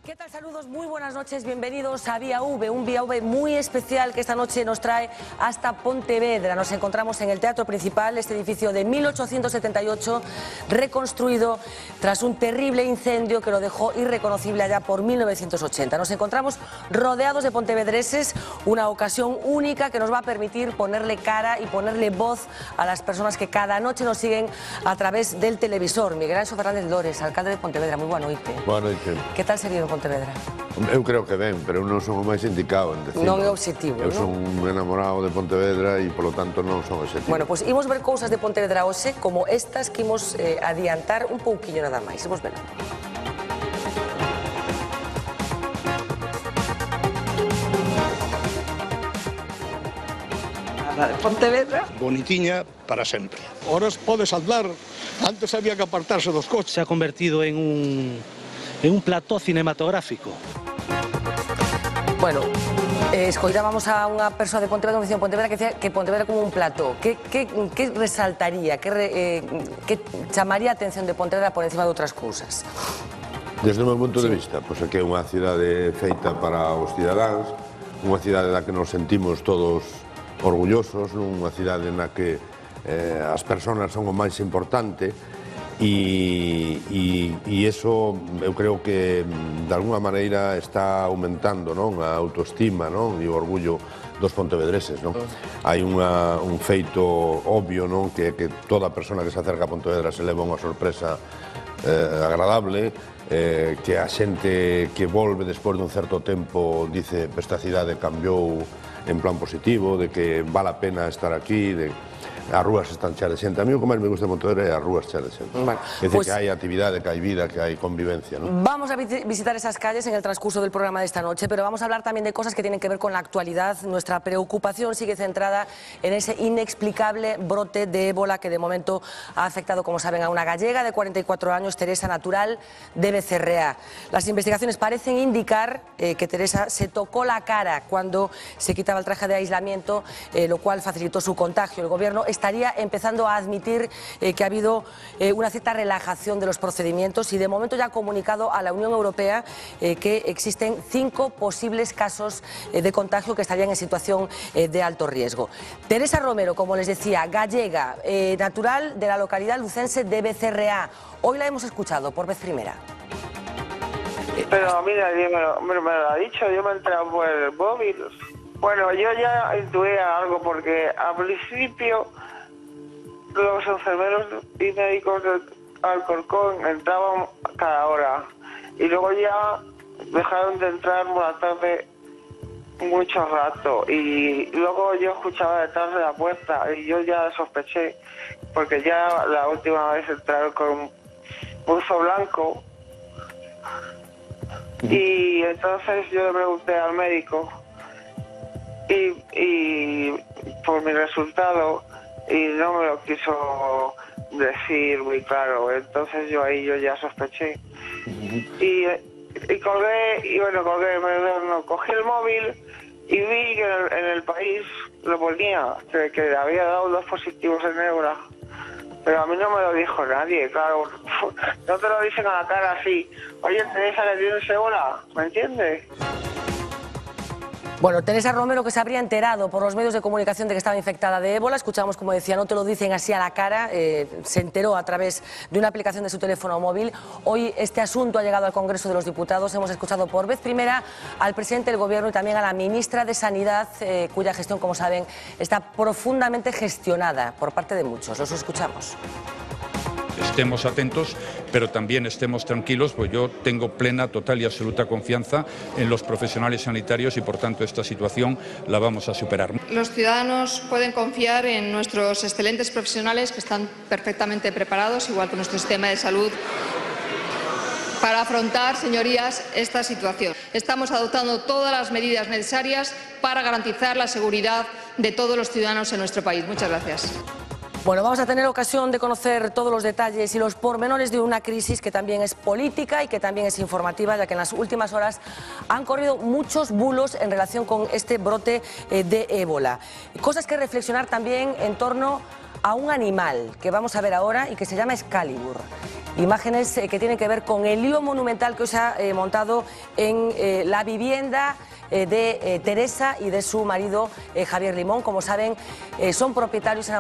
¿Qué tal? Saludos, muy buenas noches, bienvenidos a Vía V, un Vía V muy especial que esta noche nos trae hasta Pontevedra. Nos encontramos en el Teatro Principal, este edificio de 1878, reconstruido tras un terrible incendio que lo dejó irreconocible allá por 1980. Nos encontramos rodeados de pontevedreses, una ocasión única que nos va a permitir ponerle cara y ponerle voz a las personas que cada noche nos siguen a través del televisor. Miguel Ángel Fernández Lores, alcalde de Pontevedra, muy buena noite. Boa noite. ¿Qué tal se vive en Pontevedra? Eu creo que ben, pero eu non son o máis indicado en decirlo. Non é objetivo, Eu non? son un enamorado de Pontevedra e, polo tanto, non son objetivo. Bueno, pois imos ver cousas de Pontevedra hoxe, como estas que imos adiantar un pouquiño nada máis. Imos ver. La de Pontevedra. Bonitiña para sempre. Horas podes andar, antes había que apartarse dos coches. Se ha convertido en un plató cinematográfico. Bueno, escoitábamos a unha persoa de Pontevedra, unha veciño de Pontevedra, que decía que Pontevedra como un plató. Que resaltaría, que chamaría a atención de Pontevedra por encima de outras cousas? Desde o meu punto de vista, pois é que é unha cidade feita para os cidadáns, unha cidade da que nos sentimos todos orgullosos, unha cidade na que as persoas son o máis importante, e iso eu creo que de alguna maneira está aumentando, non, a autoestima, non, e o orgullo dos pontevedreses, non? Hai un feito obvio, non, que toda persoa que se acerca a Pontevedra se leva unha sorpresa agradable, que a xente que volve despois dun certo tempo dice que esta cidade cambiou en plan positivo, de que vale a pena estar aquí, de as rúas están cheas de xente. A mí o que máis me gusta de Pontevedra é as rúas cheas de xente. Bueno, é dicir, que hai actividade, que hai vida, que hai convivencia, ¿no? Vamos a visitar esas calles en el transcurso del programa de esta noche, pero vamos a hablar también de cosas que tienen que ver con la actualidad. Nuestra preocupación sigue centrada en ese inexplicable brote de ébola que de momento ha afectado, como saben, a una gallega de 44 años, Teresa, natural de Becerrea. Las investigaciones parecen indicar que Teresa se tocó la cara cuando se quitaba el traje de aislamiento, lo cual facilitó su contagio. El gobierno estaría empezando a admitir que ha habido una cierta relajación de los procedimientos y de momento ya ha comunicado a la Unión Europea que existen 5 posibles casos de contagio que estarían en situación de alto riesgo. Teresa Romero, como les decía, gallega, natural de la localidad lucense de Becerrea. Hoy la hemos escuchado por vez primera. Pero mira, me lo ha dicho, yo me he entrado por el móvil. Bueno, yo ya intuía algo porque al principio los enfermeros y médicos del Alcorcón entraban cada hora y luego ya dejaron de entrar por la tarde mucho rato y luego yo escuchaba detrás de la puerta y yo ya sospeché porque ya la última vez entraron con un buzo blanco y entonces yo le pregunté al médico y por mi resultado y no me lo quiso decir muy claro, entonces yo ya sospeché y colgué, y bueno, cogí el móvil y vi que en el país lo ponía, que había dado 2 positivos en ébola, pero a mí no me lo dijo nadie, claro, no te lo dicen a la cara así, oye Teresa, ¿le tienes ébola? ¿Me entiendes? Bueno, Teresa Romero, que se habría enterado por los medios de comunicación de que estaba infectada de ébola, escuchamos como decía, no te lo dicen así a la cara, se enteró a través de una aplicación de su teléfono móvil. Hoy este asunto ha llegado al Congreso de los Diputados, hemos escuchado por vez primera al presidente del Gobierno y también a la ministra de Sanidad, cuya gestión, como saben, está profundamente gestionada por parte de muchos. Los escuchamos. Estemos atentos, pero también estemos tranquilos, pues yo tengo plena, total y absoluta confianza en los profesionales sanitarios y, por tanto, esta situación la vamos a superar. Los ciudadanos pueden confiar en nuestros excelentes profesionales que están perfectamente preparados, igual que nuestro sistema de salud, para afrontar, señorías, esta situación. Estamos adoptando todas las medidas necesarias para garantizar la seguridad de todos los ciudadanos en nuestro país. Muchas gracias. Bueno, vamos a tener ocasión de conocer todos los detalles y los pormenores de una crisis que también es política y que también es informativa, ya que en las últimas horas han corrido muchos bulos en relación con este brote de ébola. Cosas que reflexionar también en torno a un animal que vamos a ver ahora y que se llama Excalibur. Imágenes que tienen que ver con el lío monumental que hoy se ha montado en la vivienda de Teresa y de su marido Javier Limón. Como saben, eran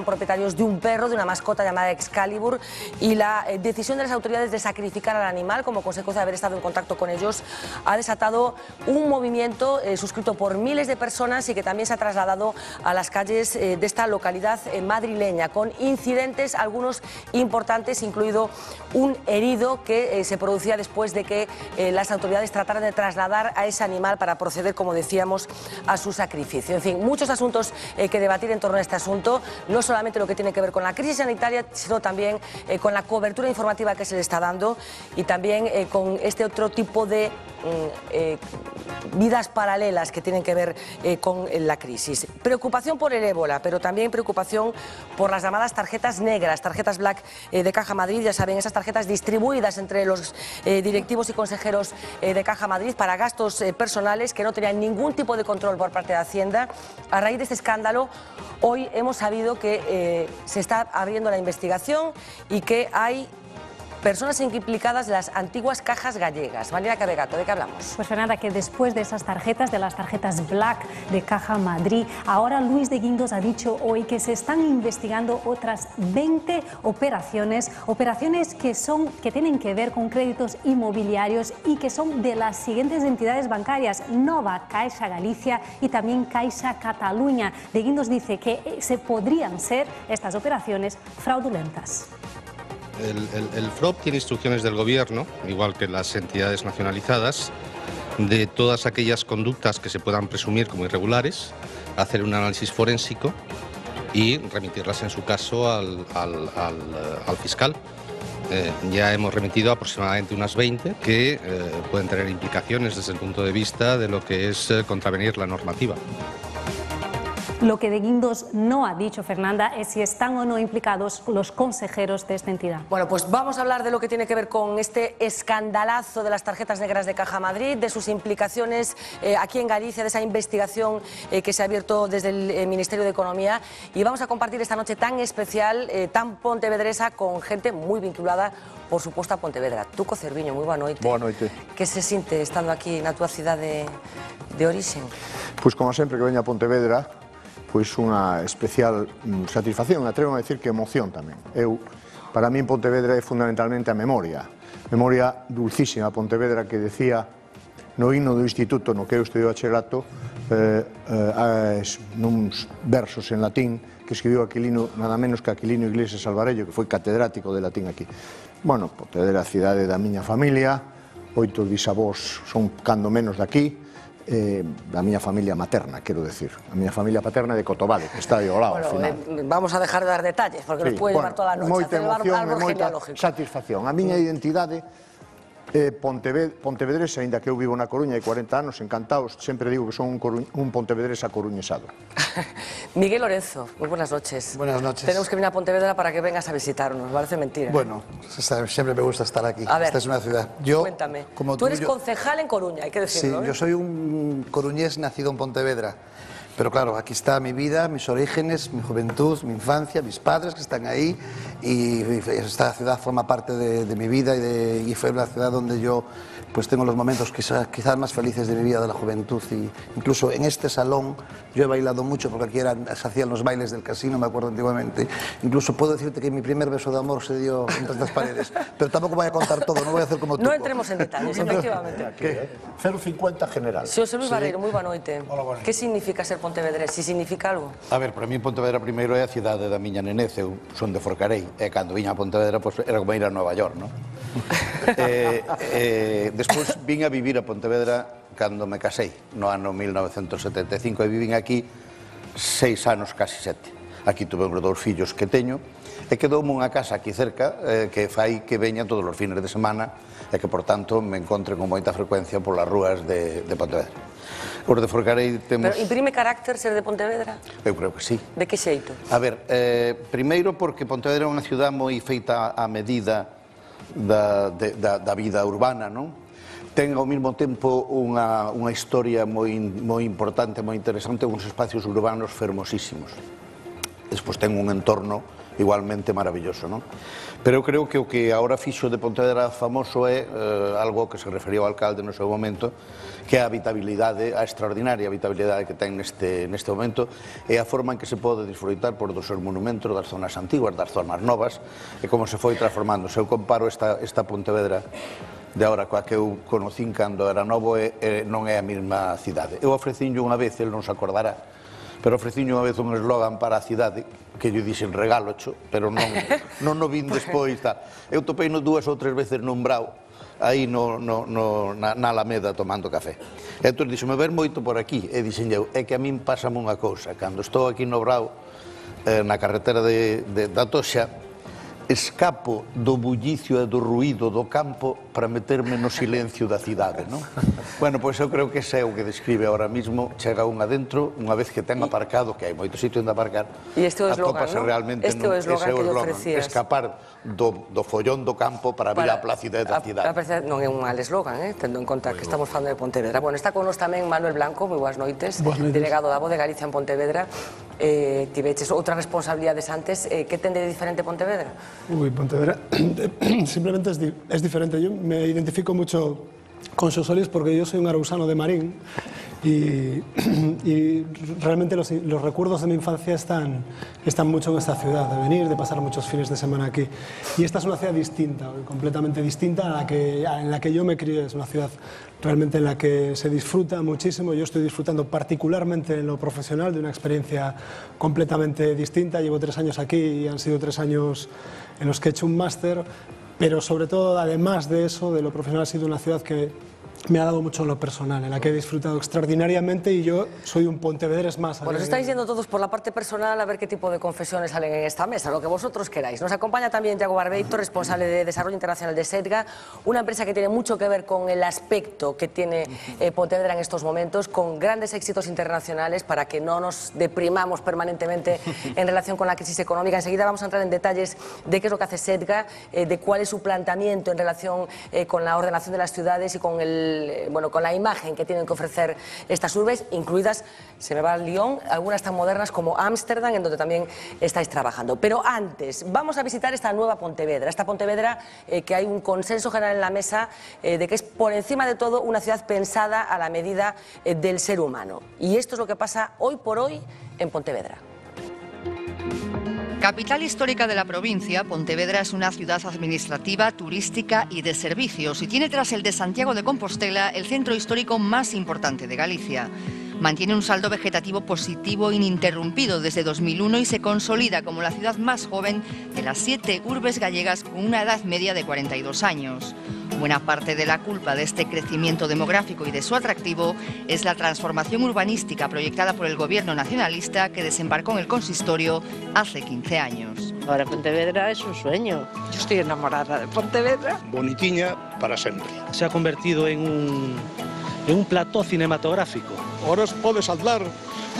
propietarios de un perro, de una mascota llamada Excalibur, y la decisión de las autoridades de sacrificar al animal como consecuencia de haber estado en contacto con ellos ha desatado un movimiento suscrito por miles de personas y que también se ha trasladado a las calles de esta localidad madrileña, con incidentes, algunos importantes, incluido un herido que se producía después de que las autoridades trataran de trasladar a ese animal para proceder, como decíamos, a su sacrificio. En fin, muchos asuntos que debatir en torno a este asunto, no solamente lo que tiene que ver con la crisis sanitaria, sino también con la cobertura informativa que se le está dando y también con este otro tipo de vidas paralelas que tienen que ver con la crisis. Preocupación por el ébola, pero también preocupación por las llamadas tarjetas negras, tarjetas black de Caja Madrid. Ya saben, esas tarjetas distribuidas entre los directivos y consejeros de Caja Madrid para gastos personales que no tenían ningún tipo de control por parte de Hacienda. A raíz de este escándalo, hoy hemos sabido que se está abriendo la investigación y que hay personas implicadas de las antiguas cajas gallegas. Mariela Cabegato, ¿de qué hablamos? Pues Fernanda, que después de esas tarjetas, de las tarjetas Black de Caja Madrid, ahora Luis de Guindos ha dicho hoy que se están investigando otras 20 operaciones que tienen que ver con créditos inmobiliarios y que son de las siguientes entidades bancarias: Nova, Caixa Galicia y también Caixa Cataluña. De Guindos dice que se podrían ser estas operaciones fraudulentas. El FROP tiene instrucciones del Gobierno, igual que las entidades nacionalizadas, de todas aquellas conductas que se puedan presumir como irregulares, hacer un análisis forénsico y remitirlas en su caso al fiscal. Ya hemos remitido aproximadamente unas 20 que pueden tener implicaciones desde el punto de vista de lo que es contravenir la normativa. Lo que de Guindos no ha dicho, Fernanda, es si están o no implicados los consejeros de esta entidad. Bueno, pues vamos a hablar de lo que tiene que ver con este escandalazo de las tarjetas negras de Caja Madrid, de sus implicaciones aquí en Galicia, de esa investigación que se ha abierto desde el Ministerio de Economía, y vamos a compartir esta noche tan especial, tan pontevedresa, con gente muy vinculada, por supuesto, a Pontevedra. Tuco Cerviño, moi boa noite. Boa noite. Que se sinte estando aquí na túa cidade de orixe? Pois como sempre que veña a Pontevedra, pois unha especial satisfacción, atrevo a decir que emoción tamén. Para mí en Pontevedra é fundamentalmente a memoria dulcísima Pontevedra que decía no himno do instituto no que eu estudei o bachillerato nuns versos en latín que escribiu Aquilino, nada menos que Aquilino Iglesias Alvarello, que foi catedrático de latín aquí. Bueno, Pontevedra é a cidade da miña familia, 8 bisavós son cando menos daqui, da miña familia materna, quero decir. A miña familia paterna de Cotobade, que está aí ao lado, ao final. Vamos a dejar de dar detalles, porque nos puede llevar toda a noche. Moita emoción e moita satisfacción. A miña identidade pontevedresa, ainda que eu vivo na Coruña, hai 40 anos, encantados, sempre digo que son un pontevedresa coruñesado. Miguel Lorenzo, muy buenas noches. Buenas noches. Tenemos que venir a Pontevedra para que vengas a visitarnos, parece mentira. Bueno, siempre me gusta estar aquí. A ver, esta es una ciudad. Cuéntame, tú eres concejal en Coruña, hay que decirlo. Sí, yo soy un coruñés nacido en Pontevedra. Pero claro, aquí está mi vida, mis orígenes, mi juventud, mi infancia, mis padres que están ahí, y esta ciudad forma parte de mi vida y fue una ciudad donde yo pues tengo los momentos quizás más felices de mi vida, de la juventud. Y incluso en este salón yo he bailado mucho, porque aquí se hacían los bailes del casino, me acuerdo antiguamente. Incluso puedo decirte que mi primer beso de amor se dio entre estas paredes, pero tampoco voy a contar todo, no voy a hacer como tú. No entremos en detalles, efectivamente. ¿Qué? 0,50 general. Xosé Luis Barreiro, moi boa noite. Que significa ser pontevedrés? Si significa algo? A ver, para mí Pontevedra primeiro é a cidade da miña nenez, eu son de Forcarei, e cando viña a Pontevedra pues, era como ir a Nova York, non? Despois vin a vivir a Pontevedra cando me casei, no ano 1975, e vivín aquí 6 anos, casi 7. Aquí tuve os 2 fillos que teño, e quedoume unha casa aquí cerca que fai que veña todos os fines de semana e que, por tanto, me encontre con moita frecuencia polas rúas de Pontevedra. Os de Forcarei temos... Pero imprime carácter ser de Pontevedra? Eu creo que sí. De que xeito? A ver, primeiro porque Pontevedra é unha ciudad moi feita a medida da vida urbana, non? Ten ao mesmo tempo unha historia moi importante, moi interesante, uns espacios urbanos fermosísimos. Despois ten un entorno igualmente maravilloso, non? Pero eu creo que o que agora fixo de Pontevedra famoso é algo que se refería ao alcalde no seu momento, que é a habitabilidade, a extraordinaria habitabilidade que ten neste momento, e a forma en que se pode disfrutar por dos seus monumentos, das zonas antiguas, das zonas novas, e como se foi transformando. Se eu comparo esta Pontevedra de agora coa que eu conocín cando era novo, non é a mesma cidade. Eu ofrecínlle unha vez, el non se acordará, pero ofrecínlle unha vez un eslogan para a cidade que lle dixen regalocho, pero non no vin despois. Eu topeino 2 ou 3 veces nun brao, aí na Alameda tomando café. E entón dixo-me, ver moito por aquí, e dixen eu, é que a min pásame unha cousa, cando estou aquí no brao, na carretera da Toxa, escapo do bullicio e do ruído do campo para meterme no silencio da cidade, non? Bueno, pois eu creo que ese é o que describe ahora mismo, chega un adentro, unha vez que ten aparcado, que hai moito sitio onde aparcar, atópase realmente ese é o eslogan, escapar do follón do campo para vir á placidez da cidade. Non é un mal eslogan, tendo en conta que estamos falando de Pontevedra. Bueno, está con nos tamén Manuel Blanco, moi boas noites, delegado da Voz de Galicia en Pontevedra. Tiveches outras responsabilidades antes, que ten de diferente Pontevedra? Pontevedra simplemente es diferente. Yo me identifico mucho con Xosolís porque yo soy un arausano de Marín y realmente los recuerdos de mi infancia están mucho en esta ciudad, de venir, de pasar muchos fines de semana aquí. Y esta es una ciudad distinta, completamente distinta en la que yo me crié. Es una ciudad realmente en la que se disfruta muchísimo. Yo estoy disfrutando particularmente en lo profesional de una experiencia completamente distinta. Llevo 3 años aquí y han sido 3 años en los que he hecho un máster, pero sobre todo, además de eso, de lo profesional, ha sido una ciudad que me ha dado mucho en lo personal, en la que he disfrutado extraordinariamente y yo soy un pontevedrés más. Bueno, os estáis yendo todos por la parte personal a ver qué tipo de confesiones salen en esta mesa, lo que vosotros queráis. Nos acompaña también Yago Barbeito, responsable de Desarrollo Internacional de SEDGA, una empresa que tiene mucho que ver con el aspecto que tiene Pontevedra en estos momentos, con grandes éxitos internacionales para que no nos deprimamos permanentemente en relación con la crisis económica. Enseguida vamos a entrar en detalles de qué es lo que hace SEDGA, de cuál es su planteamiento en relación con la ordenación de las ciudades y con la imagen que tienen que ofrecer estas urbes, incluidas, se me va al Lyon, algunas tan modernas como Ámsterdam, en donde también estáis trabajando. Pero antes, vamos a visitar esta nueva Pontevedra, que hay un consenso general en la mesa de que es por encima de todo una ciudad pensada a la medida del ser humano. Y esto es lo que pasa hoy por hoy en Pontevedra. Capital histórica de la provincia, Pontevedra es una ciudad administrativa, turística y de servicios y tiene tras el de Santiago de Compostela el centro histórico más importante de Galicia. Mantiene un saldo vegetativo positivo ininterrumpido desde 2001 y se consolida como la ciudad más joven de las 7 urbes gallegas con una edad media de 42 años. Buena parte de la culpa de este crecimiento demográfico y de su atractivo es la transformación urbanística proyectada por el gobierno nacionalista que desembarcó en el consistorio hace 15 años. Ahora Pontevedra es un sueño. Yo estoy enamorada de Pontevedra. Bonitiña para sempre. Se ha convertido en un plató cinematográfico. Ahora podes andar,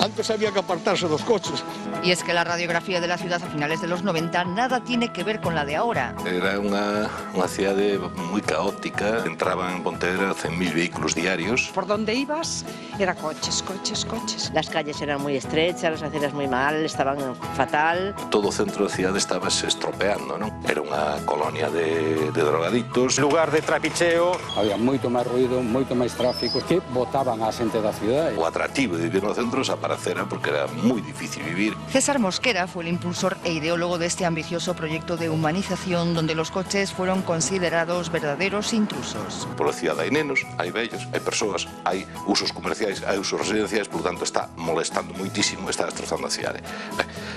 antes había que apartarse dos coches. Y es que la radiografía de la ciudad a finales de los 90 nada tiene que ver con la de ahora. Era unha cidade moi caótica, entraban en Pontevedra 100.000 vehículos diarios. Por donde ibas era coches, coches, coches. Las calles eran muy estrechas, las aceras muy mal, estaban fatal. Todo o centro da cidade estaba se estropeando, non? Era unha colonia de drogaditos. Lugar de trapicheo. Había moito máis ruido, moito máis tráfico que botaban a xente da cidade. O atractivo de vivir no centro desaparecera porque era moi difícil vivir. César Mosquera fue el impulsor e ideólogo de este ambicioso proyecto de humanización donde los coches fueron considerados verdaderos intrusos. Por la cidade hai nenos, hai vellos, hai persoas, hai usos comerciais, hai usos residenciais, por tanto está molestando muitísimo, está destrozando a cidade.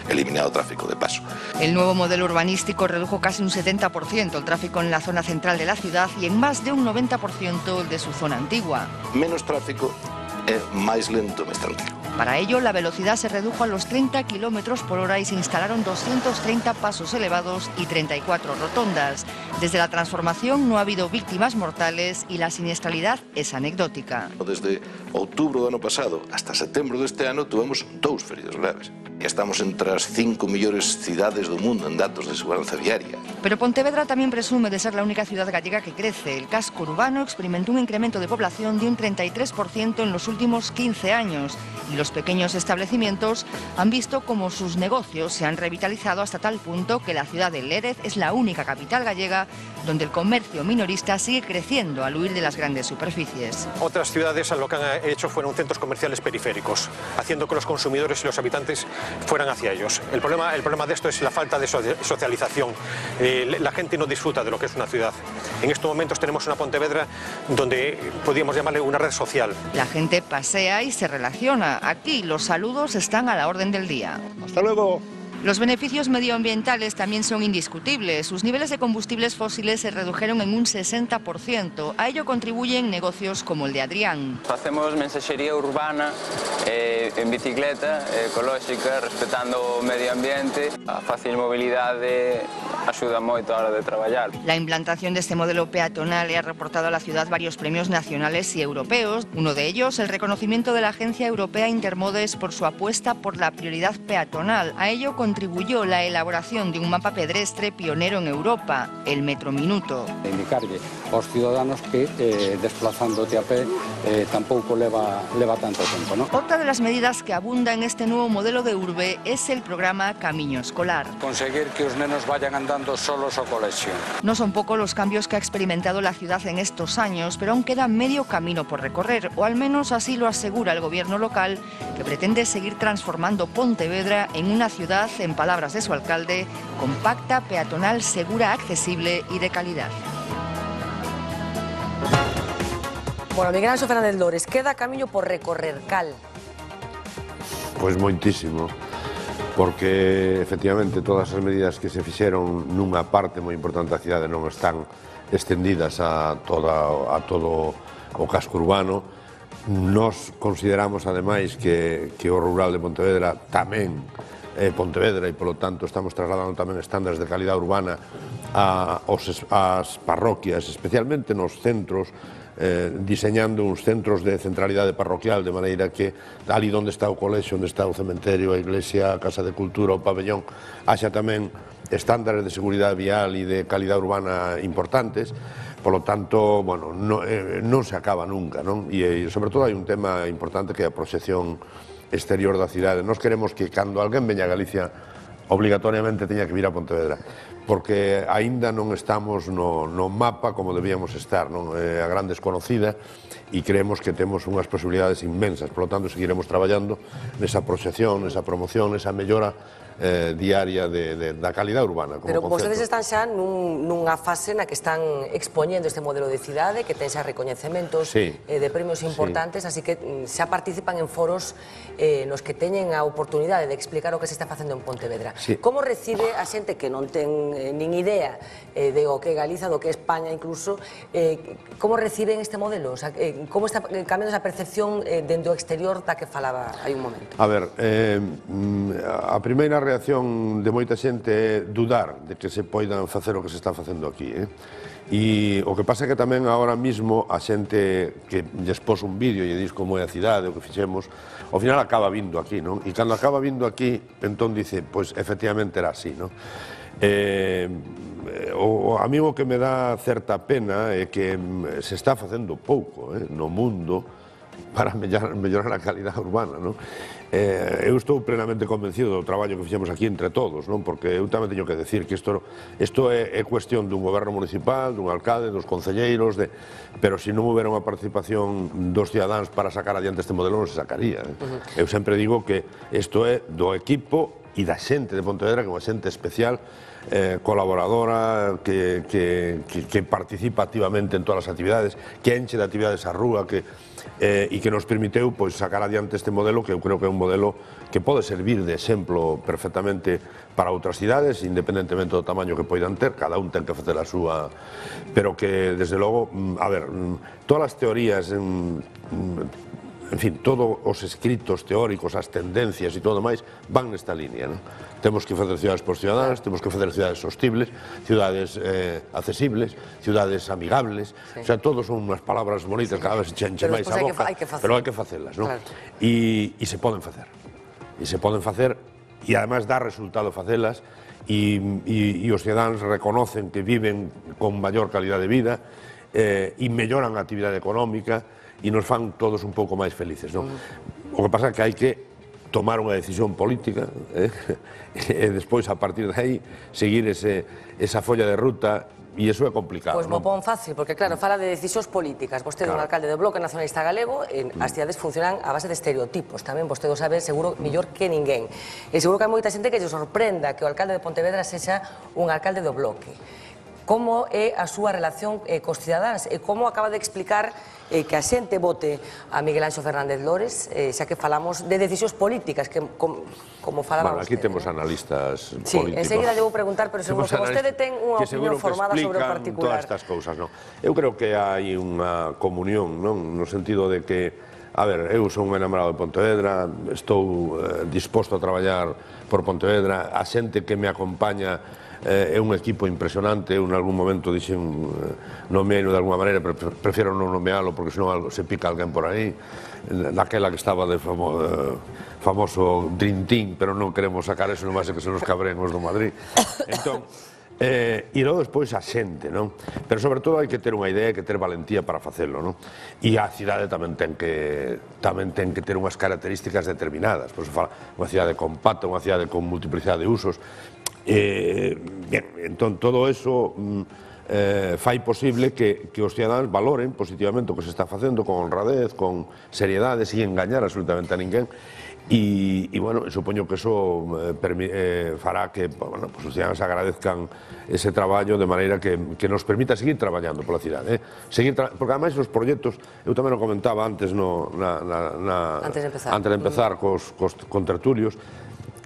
Eliminado o tráfico de paso. El nuevo modelo urbanístico redujo casi un 70% el tráfico en la zona central de la ciudad y en más de un 90% el de su zona antigua. Menos tráfico é máis lento, máis tranquilo. Para ello, la velocidad se redujo a los 30 km/h y se instalaron 230 pasos elevados y 34 rotondas. Desde la transformación no ha habido víctimas mortales y la siniestralidad es anecdótica. Desde outubro do ano pasado hasta setembro deste ano tuvemos 2 feridos graves. E estamos entre as 5 mellores cidades do mundo en datos de seguranza viaria. Pero Pontevedra también presume de ser la única ciudad gallega que crece. El casco urbano experimentó un incremento de población de un 33% en los últimos 15 años y los pequeños establecimientos han visto cómo sus negocios se han revitalizado hasta tal punto que la ciudad de Lérez es la única capital gallega donde el comercio minorista sigue creciendo al huir de las grandes superficies. Otras ciudades lo que han hecho fueron centros comerciales periféricos, haciendo que los consumidores y los habitantes fueran hacia ellos. El problema de esto es la falta de socialización. La gente no disfruta de lo que es una ciudad. En estos momentos tenemos una Pontevedra donde podríamos llamarle una red social. La gente pasea y se relaciona. Aquí los saludos están a la orden del día. Hasta luego. Los beneficios medioambientales también son indiscutibles. Sus niveles de combustibles fósiles se redujeron en un 60%. A ello contribuyen negocios como el de Adrián. Hacemos mensajería urbana en bicicleta, ecológica, respetando o medio ambiente. A fácil mobilidade axuda moito a hora de traballar. La implantación de este modelo peatonal le ha reportado a la ciudad varios premios nacionales y europeos. Uno de ellos, el reconocimiento de la Agencia Europea Intermodes por su apuesta por la prioridad peatonal. A ello contribuyó la elaboración de un mapa pedestre pionero en Europa, el Metro Minuto. Indicarlle aos ciudadanos que desplazándote a pé tampouco leva tanto tempo, ¿no? Otra de las medidas que abunda en este nuevo modelo de urbe es el programa Camiño Escolar. Conseguir que os nenos vayan andando solos ao colexio. No son pocos los cambios que ha experimentado la ciudad en estos años, pero aún queda medio camino por recorrer, o al menos así lo asegura el gobierno local, que pretende seguir transformando Pontevedra en una ciudad, en palabras de su alcalde, compacta, peatonal, segura, accesible y de calidad. Bueno, Miguel Anxo Fernández Lores, queda camiño por recorrer, cal? Pois moitísimo, porque efectivamente todas as medidas que se fixeron nunha parte moi importante da cidade non están extendidas a todo o casco urbano. Nos consideramos ademais que o rural de Pontevedra tamén é Pontevedra e polo tanto estamos trasladando tamén estándares de calidad urbana ás parroquias, especialmente nos centros, diseñando uns centros de centralidade parroquial, de maneira que ali onde está o colexio, onde está o cementerio, a iglesia, a casa de cultura, o pabellón, haxa tamén estándares de seguridade vial e de calidad urbana importantes. Polo tanto, bueno, non se acaba nunca, non? E sobre todo hai un tema importante que é a proxección exterior da cidade. Nós queremos que cando alguén veña a Galicia obligatoriamente teña que vir a Pontevedra, porque aínda non estamos no mapa como debíamos estar, non? É a gran desconocida e creemos que temos unhas posibilidades inmensas, por lo tanto seguiremos traballando nesa proxección, nesa promoción, nesa mellora diaria da calidad urbana. Pero vostedes están xa nunha fase na que están expoñendo este modelo de cidade, que ten xa recoñecementos de premios importantes, así que xa participan en foros nos que teñen a oportunidade de explicar o que se está facendo en Pontevedra. Como recibe a xente que non ten nin idea de o que é Galiza, do que é España incluso, como reciben este modelo? O sea, como está cambiando esa percepción dende o exterior da que falaba hai un momento? A ver, a primeira reacción de moita xente é dudar de que se poidan facer o que se está facendo aquí. E o que pasa é que tamén agora mismo a xente que lles pos un vídeo e dis como é a cidade, o que fixemos, ao final acaba vindo aquí, non? E cando acaba vindo aquí, entón dice, pois efectivamente era así, non? A mí o que me dá certa pena é que se está facendo pouco no mundo para mellorar a calidad urbana, non? Eu estou plenamente convencido do traballo que fixemos aquí entre todos, non? Porque eu tamén teño que decir que isto é cuestión dun goberno municipal, dun alcalde, dos concelleiros, pero se non houbera unha participación dos cidadáns para sacar adiante este modelo non se sacaría. Eu sempre digo que isto é do equipo e da xente de Pontevedra, que é unha xente especial, colaboradora, que participa activamente en todas as actividades, que enche de actividades a rúa, e que nos permiteu sacar adiante este modelo, que eu creo que é un modelo que pode servir de exemplo perfectamente para outras cidades, independentemente do tamaño que poidan ter, cada un ten que facer a súa, pero que, desde logo, a ver, todas as teorías, en fin, todos os escritos teóricos, as tendencias e todo máis, van nesta línea, non? Temos que facer cidades por cidadáns, temos que facer cidades sostibles, cidades accesibles, cidades amigables, o sea, todos son unhas palabras bonitas, cada vez se enche máis a boca, pero hai que facelas, non? E se poden facer, e además dá resultado facelas, e os cidadáns reconocen que viven con maior calidad de vida, e melloran a actividade económica, e nos fan todos un pouco máis felices, non? O que pasa é que hai que tomar unha decisión política e despois, a partir de aí, seguir esa folla de ruta. E iso é complicado. Pois mo pon fácil, porque claro, fala de decisións políticas. Vostede é un alcalde do Bloque Nacionalista Galego, as cidades funcionan a base de estereotipos, tamén vostede o sabe seguro mellor que ninguén. E seguro que hai moita xente que lle sorprenda que o alcalde de Pontevedra sexa un alcalde do Bloque. Como é a súa relación cos cidadáns e como acaba de explicar que a xente vote a Miguel Anxo Fernández Lores, xa que falamos de decisións políticas, que como falaba aquí vostede. temos analistas Sí, políticos. enseguida lle vou preguntar, pero seguro que vostede ten unha opinión formada sobre o particular. Todas estas cousas, non? Eu creo que hai unha comunión, non? No sentido de que, a ver, eu son un enamorado de Pontevedra, estou disposto a traballar por Pontevedra, a xente que me acompaña é un equipo impresionante. Eu en algún momento dixen nomealo de alguma maneira, pero prefiero non nomealo porque senón se pica alguén por aí, daquela que estaba de famoso Dream Team, pero non queremos sacar eso, non vai ser que se nos cabren os do Madrid. Entón, e logo despois a xente, non? Pero sobre todo hai que ter unha idea, hai que ter valentía para facelo, non? E a cidade tamén ten que ter unhas características determinadas. Por eso fala unha cidade compacta, unha cidade con multiplicidade de usos. Bien, entón, todo eso fai posible que os cidadáns valoren positivamente o que se está facendo con honradez, con seriedade, sin engañar absolutamente a ninguén. E, bueno, supoño que eso fará que os cidadáns agradezcan ese traballo de maneira que nos permita seguir traballando pola cidade. Porque, ademais, os proxectos, eu tamén o comentaba antes antes de empezar con tertulios.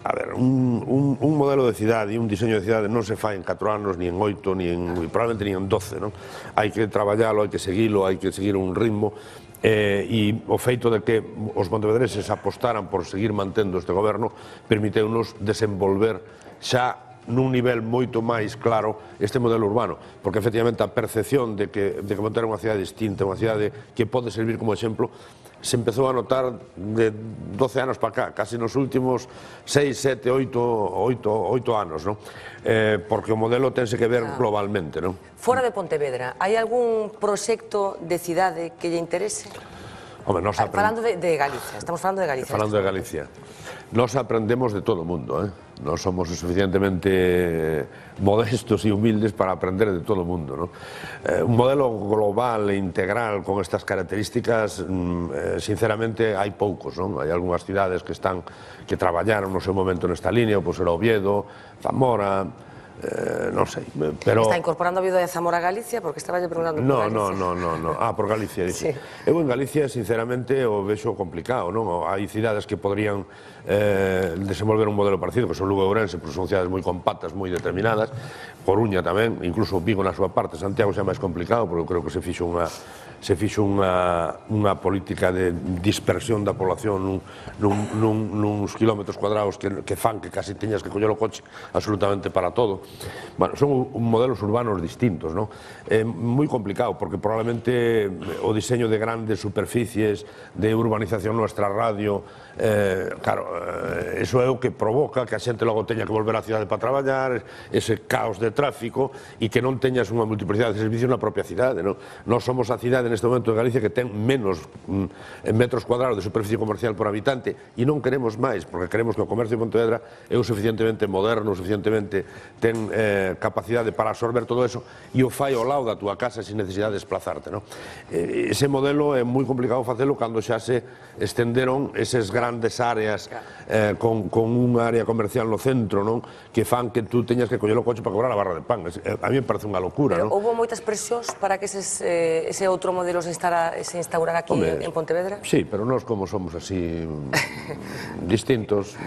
A ver, un modelo de cidade e un diseño de cidade non se fai en 4 anos, ni en 8, probablemente ni en 12, non? Hai que traballalo, hai que seguilo, hai que seguir un ritmo, e o feito de que os pontevedreses apostaran por seguir mantendo este goberno permiteu-nos desenvolver xa nun nivel moito máis claro este modelo urbano, porque efectivamente a percepción de que Pontevedra é unha cidade distinta, unha cidade que pode servir como exemplo, se empezou a notar de 12 anos para cá, casi nos últimos 6, 7, 8 anos, non? Porque o modelo tense que ver globalmente, non? Fora de Pontevedra, hai algún proxecto de cidade que lle interese? Home, falando de Galicia, estamos falando de Galicia. Falando de Galicia. Nos aprendemos de todo o mundo, non somos suficientemente modestos e humildes para aprender de todo o mundo, non? Un modelo global e integral con estas características, sinceramente, hai poucos, non? Hai algunhas cidades que traballaron no seu momento nesta línea, pois era Oviedo, Zamora, non sei, pero... Está incorporando a Oviedo de Zamora a Galicia, porque estaba lle preguntando por Galicia. No, por Galicia, dice. Eu en Galicia, sinceramente, o vexo complicado, non? Hai cidades que podrían desenvolver un modelo parecido, que son Lugo e Ourense, porque son cidades moi compactas, moi determinadas, Coruña tamén, incluso Vigo na súa parte, Santiago xa é máis complicado, porque creo que se fixo unha política de dispersión da población nuns kilómetros cuadrados que fan que casi teñas que coller o coche absolutamente para todo. Bueno, son modelos urbanos distintos, non? É moi complicado, porque probablemente o diseño de grandes superficies de urbanización nuestra radio, claro, eso é o que provoca que a xente logo teña que volver á cidade para traballar, ese caos de tráfico, e que non teñas unha multiplicidade de servicios na propia cidade, non? Nós somos a cidade neste momento de Galicia que ten menos metros cuadrados de superficie comercial por habitante, e non queremos máis, porque queremos que o comercio de Pontevedra é o suficientemente moderno, suficientemente ten capacidade para absorber todo eso, e o fai ao lado da túa casa sin necesidade de desplazarte, non? Ese modelo é moi complicado facelo cando xa se estenderon eses grandes áreas con unha área comercial no centro, non? Que fan que tú teñas que coller o coche para cobrar a barra de pan. A mí me parece unha locura, non? Pero houve moitas presións para que ese outro modelo se instaurara aquí en Pontevedra? Sí, pero nós como somos así distintos,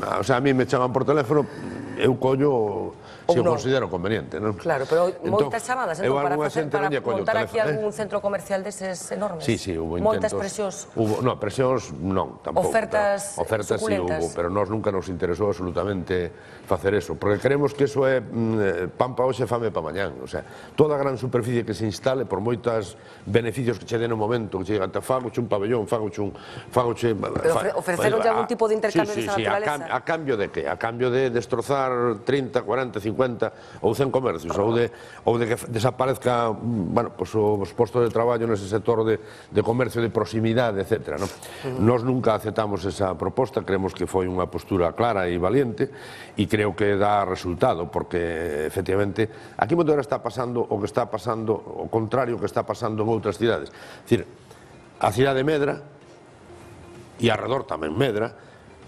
o sea, a mí me chaman por teléfono, eu collo se o considero conveniente, non? Claro, pero moitas chamadas, entón, para montar aquí algún centro comercial deses enormes? Sí, hubo intentos. Moitas presións? Non, presións non, tampouco. Ofertas sí suculentas? hubo, pero nós nunca nos interesou absolutamente facer eso, porque creemos que eso é pan pa hoxe, fame pa mañán. O sea, toda a gran superficie que se instale, por moitos beneficios que che den no momento, que che digan, fagoche un pabellón, fagoche... Pero ofreceronlle algún tipo de intercambio desa naturaleza? A cambio de que? A cambio de destrozar cerrar 30, 40, 50 ou 100 comercios, ou de que desaparezca os postos de traballo nese sector de comercio de proximidade, etc. Nós nunca aceptamos esa proposta, creemos que foi unha postura clara e valiente e creo que dá resultado, porque efectivamente aquí en Pontevedra está pasando o que está pasando, o contrario que está pasando en outras cidades. É dicir, a cidade medra e arredor tamén medra,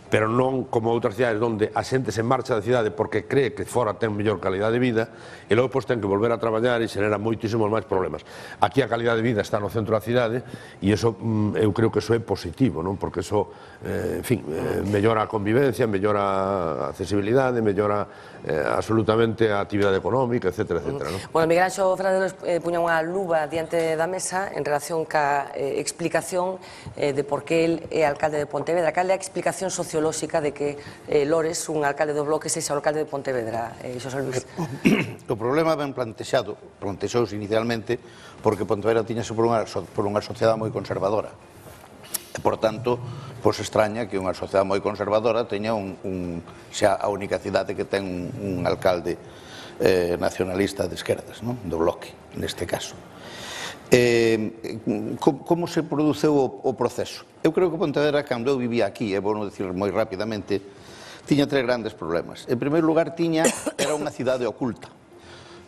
pero non como outras cidades onde a xente se marcha da cidade porque cree que fora ten mellor calidade de vida e logo ten que volver a traballar e xenera moitísimos máis problemas. Aquí a calidade de vida está no centro da cidade e eu creo que iso é positivo, porque iso mellora a convivencia, mellora a accesibilidade, mellora absolutamente a actividade económica, etc. Bueno, Miguel Anxo Fernández puña unha luva diante da mesa en relación ca explicación de por que el é alcalde de Pontevedra. Cal é a explicación sociolóxica de que Lores, un alcalde do Bloque, sexa o alcalde de Pontevedra, Xosé Luis? O problema ben plantexouse inicialmente porque Pontevedra tiñase por unha sociedade moi conservadora. E, por tanto, extraña que unha sociedade moi conservadora teña xa a única cidade que ten un alcalde nacionalista de esquerdas, do Bloque, neste caso. Como se produceu o proceso? Eu creo que Pontevedra, cando eu vivía aquí, é bueno dicir moi rapidamente, tiña tres grandes problemas. En primeiro lugar, era unha cidade oculta.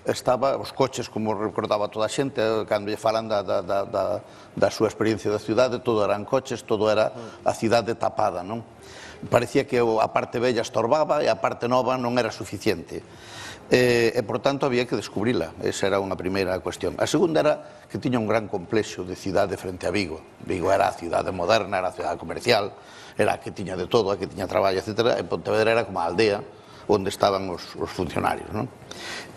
Estaba os coches, como recordaba toda a xente, cando lle falan da súa experiencia da cidade, todo eran coches, todo era a cidade tapada, non? Parecía que a parte bella estorbaba e a parte nova non era suficiente. E, por tanto, había que descubrila. Esa era unha primeira cuestión. A segunda era que tiña un gran complexo de cidade frente a Vigo. Vigo era a cidade moderna, era a cidade comercial, era a que tiña de todo, a que tiña traballo, etc. E Pontevedra era como a aldea onde estaban os funcionarios.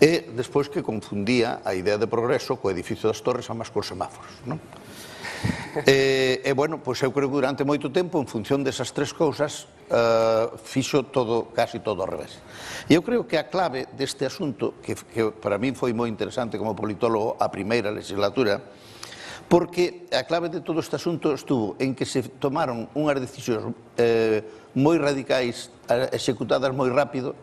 E despois que confundía a idea de progreso co edificio das Torres a máis cos semáforos. E, bueno, eu creo que durante moito tempo, en función desas tres cousas, fixo casi todo ao revés. E eu creo que a clave deste asunto, que para mí foi moi interesante como politólogo a primeira legislatura, porque a clave de todo este asunto estuvo en que se tomaron unhas decisións moi radicais, executadas moi rápido,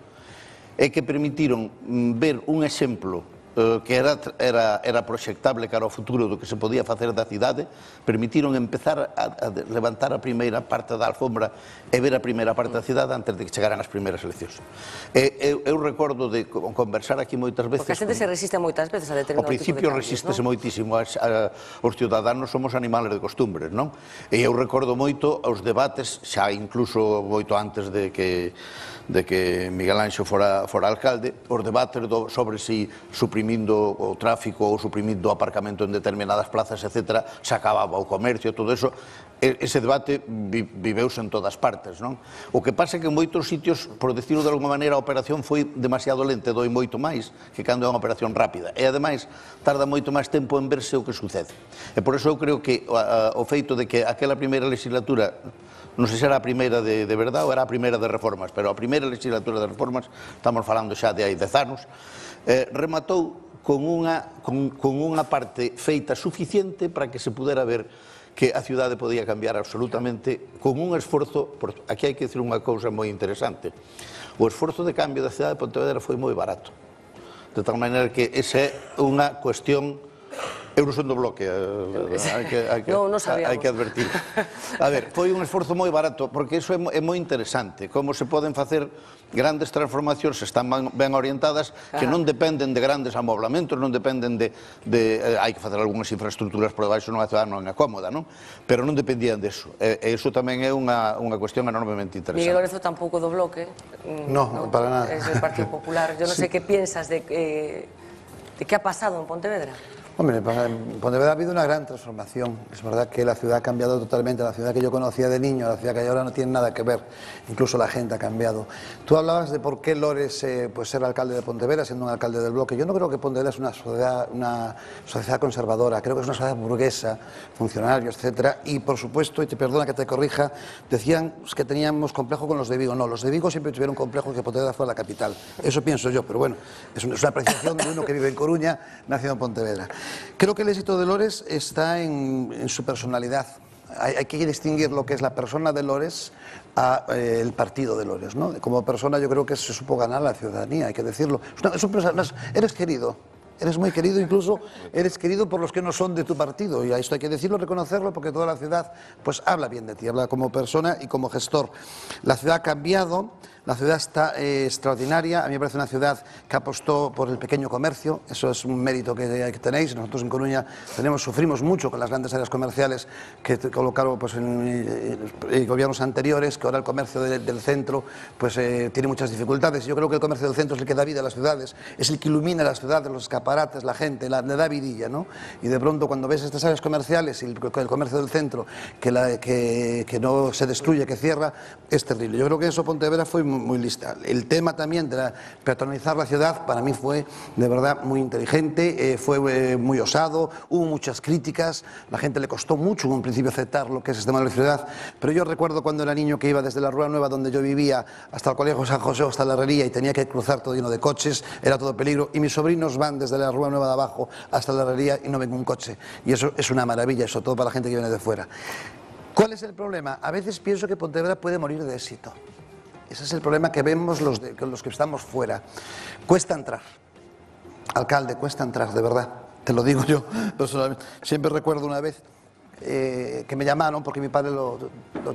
e que permitiron ver un exemplo que era proxectable cara ao futuro do que se podía facer da cidade, permitiron empezar a levantar a primeira parte da alfombra e ver a primeira parte da cidade antes de que chegaran as primeiras eleccións. Eu recordo de conversar aquí moitas veces... Porque a xente se resiste moitas veces a determinado tipo de cambios. Ao principio resístese moitísimo. Os ciudadanos somos animales de costumbres, non? E eu recordo moito os debates, xa incluso moito antes de que Miguel Anxo fora alcalde, os debates sobre si suprimindo o tráfico ou suprimindo o aparcamento en determinadas plazas, etc., se acababa o comercio, todo eso. Ese debate viveuse en todas partes, non? O que pasa é que en moitos sitios, por decirlo de alguma maneira, a operación foi demasiado lenta e doi moito máis que cando é unha operación rápida. E, ademais, tarda moito máis tempo en verse o que sucede. E por eso eu creo que o feito de que aquela primeira legislatura, non sei se era a primeira de verdade ou era a primeira de reformas, pero a primeira legislatura de reformas, estamos falando xa de hai 10 anos, rematou con unha parte feita suficiente para que se pudera ver que a cidade podía cambiar absolutamente con un esforzo. Aquí hai que dicir unha cousa moi interesante. O esforzo de cambio da cidade de Pontevedra foi moi barato, de tal maneira que esa é unha cuestión. Eu non son do Bloque, hai que advertir. A ver, foi un esforzo moi barato, porque iso é moi interesante, como se poden facer grandes transformacións, están ben orientadas, que non dependen de grandes amoblamentos, non dependen de... Hai que facer algunhas infraestructuras por debaixo nunha cidade non é cómoda, non? Pero non dependían deso. E iso tamén é unha cuestión enormemente interesante. Miguel Lorenzo tampouco do Bloque. No, para nada. Es del Partido Popular. Yo non sei que piensas de que ha pasado en Pontevedra. Hombre, en Pontevedra ha habido una gran transformación. Es verdad que la ciudad ha cambiado totalmente. La ciudad que yo conocía de niño, la ciudad que hay ahora no tiene nada que ver. Incluso la gente ha cambiado. Tú hablabas de por qué Lores ser alcalde de Pontevedra, siendo un alcalde del Bloque. Yo no creo que Pontevedra es una sociedad conservadora. Creo que es una sociedad burguesa, funcionarios, etcétera. Y, por supuesto, y te perdona que te corrija, decían que teníamos complejo con los de Vigo. No, los de Vigo siempre tuvieron complejo que Pontevedra fuera la capital. Eso pienso yo, pero bueno, es una apreciación de uno que vive en Coruña, nacido en Pontevedra. Creo que el éxito de Lores está en su personalidad. Hay que distinguir lo que es la persona de Lores a el partido de Lores, ¿no? Como persona yo creo que se supo ganar la ciudadanía, hay que decirlo. Eres querido. Eres muy querido, incluso eres querido por los que no son de tu partido, y a esto hay que decirlo, reconocerlo, porque toda la ciudad pues habla bien de ti, habla como persona y como gestor. La ciudad ha cambiado, la ciudad está extraordinaria. A mí me parece una ciudad que apostó por el pequeño comercio, eso es un mérito que tenéis. Nosotros en Coruña sufrimos mucho con las grandes áreas comerciales que colocaron pues, en gobiernos anteriores, que ahora el comercio del centro pues, tiene muchas dificultades. Yo creo que el comercio del centro es el que da vida a las ciudades, es el que ilumina las ciudades, los escaparates, la gente, le da vidilla, ¿no? Y de pronto cuando ves estas áreas comerciales y el comercio del centro que no se destruye, que cierra, es terrible. Yo creo que eso Pontevedra fue muy lista. El tema también de peatonalizar la ciudad para mí fue de verdad muy inteligente, fue muy osado, hubo muchas críticas, la gente le costó mucho en un principio aceptar lo que es el sistema de la ciudad, pero yo recuerdo cuando era niño que iba desde la Rúa Nueva donde yo vivía hasta el Colegio San José o hasta la Herrería y tenía que cruzar todo lleno de coches, era todo peligro, y mis sobrinos van desde la Rúa Nueva de abajo hasta la Herrería y no ven un coche, y eso es una maravilla, sobre todo para la gente que viene de fuera. ¿Cuál es el problema? A veces pienso que Pontevedra puede morir de éxito. Ese es el problema que vemos los que estamos fuera. Cuesta entrar. Alcalde, cuesta entrar, de verdad. Te lo digo yo personalmente. Siempre recuerdo una vez que me llamaron porque mi padre lo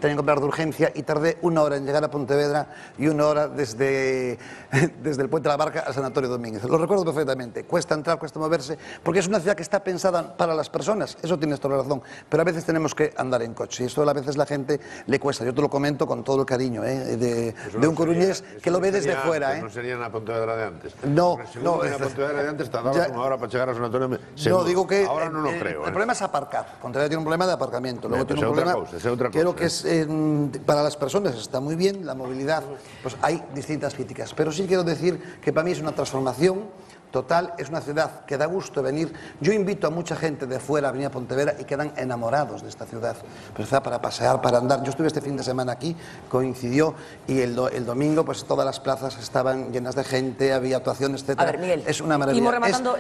tenía que comprar de urgencia y tardé 1 hora en llegar a Pontevedra y 1 hora desde el Puente de la Barca al Sanatorio Domínguez. Lo recuerdo perfectamente. Cuesta entrar, cuesta moverse, porque es una ciudad que está pensada para las personas. Eso tienes toda la razón. Pero a veces tenemos que andar en coche y esto a veces la gente le cuesta. Yo te lo comento con todo el cariño de un coruñés que lo ve desde fuera. No sería una Pontevedra de antes. No. Una Pontevedra de antes tardaba 1 hora para llegar al Sanatorio Domínguez. No, digo que ahora no lo creo. El problema es aparcar. Pontevedra tiene un problema de aparcamiento. Luego tiene un otra problema. cosa, otra cosa. Creo que es para las personas está muy bien, la movilidad, pues hay distintas críticas. Pero sí quiero decir que para mí es una transformación total, es una ciudad que da gusto venir. Yo invito a mucha gente de fuera a venir a Pontevedra y quedan enamorados de esta ciudad. Pues está para pasear, para andar. Yo estuve este fin de semana aquí, coincidió, y el domingo pues todas las plazas estaban llenas de gente, había actuaciones, etc. A ver, Miguel, es una maravilla. Rematando,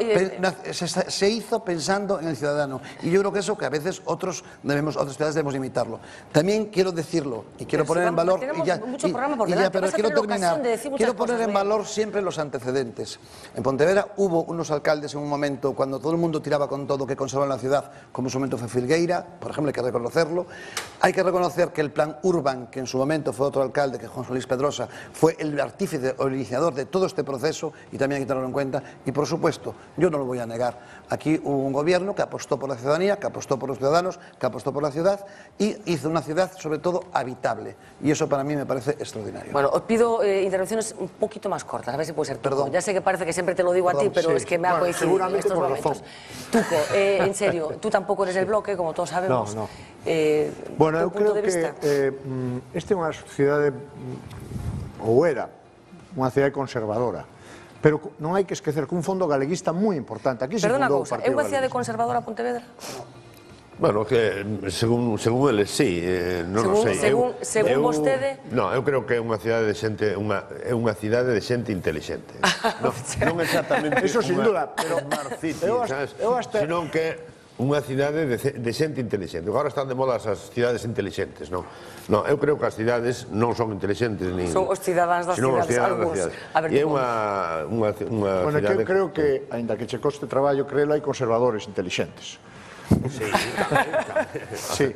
se hizo pensando en el ciudadano y yo creo que eso que a veces otras ciudades debemos imitarlo. También quiero decirlo y quiero poner en valor pero quiero terminar. Quiero poner en valor siempre los antecedentes. En Pontevedra hubo unos alcaldes en un momento cuando todo el mundo tiraba con todo que conservaban la ciudad, como en su momento fue Filgueira, por ejemplo, hay que reconocerlo. Hay que reconocer que el plan Urban, que en su momento fue otro alcalde, que Juan Luis Pedrosa, fue el artífice o el iniciador de todo este proceso y también hay que tenerlo en cuenta. Y por supuesto, yo no lo voy a negar, aquí hubo un gobierno que apostó por la ciudadanía, que apostó por los ciudadanos, que apostó por la ciudad y hizo una ciudad sobre todo habitable. Y eso para mí me parece extraordinario. Bueno, os pido intervenciones un poquito más cortas, a ver si puede ser. Perdón. Ya sé que parece que siempre te lo digo a ti, pero es que me ha coincidido en estos momentos. Tuco, en serio, tú tampoco eres del bloque, como todos sabemos. No. Bueno, eu creo que esta é unha sociedade, ou era, unha cidade conservadora. Pero non hai que esquecer que un fondo galeguista moi importante. Aquí se Perdona fundou cousa, é unha cidade conservadora Pontevedra? Bueno, que según eles sí, non sei. Según vostede? Non, eu creo que é unha cidade de xente, é unha cidade de xente inteligente. Non exactamente eso sin duda, pero Smart City, senón que unha cidade de xente inteligente. Agora están de moda as cidades inteligentes, non? Non, eu creo que as cidades non son inteligentes nin... Son os cidadáns das cidades, algúns. E é unha cidade... Bueno, que eu creo que, aínda que che coste traballo creelo, hai conservadores inteligentes. Sí.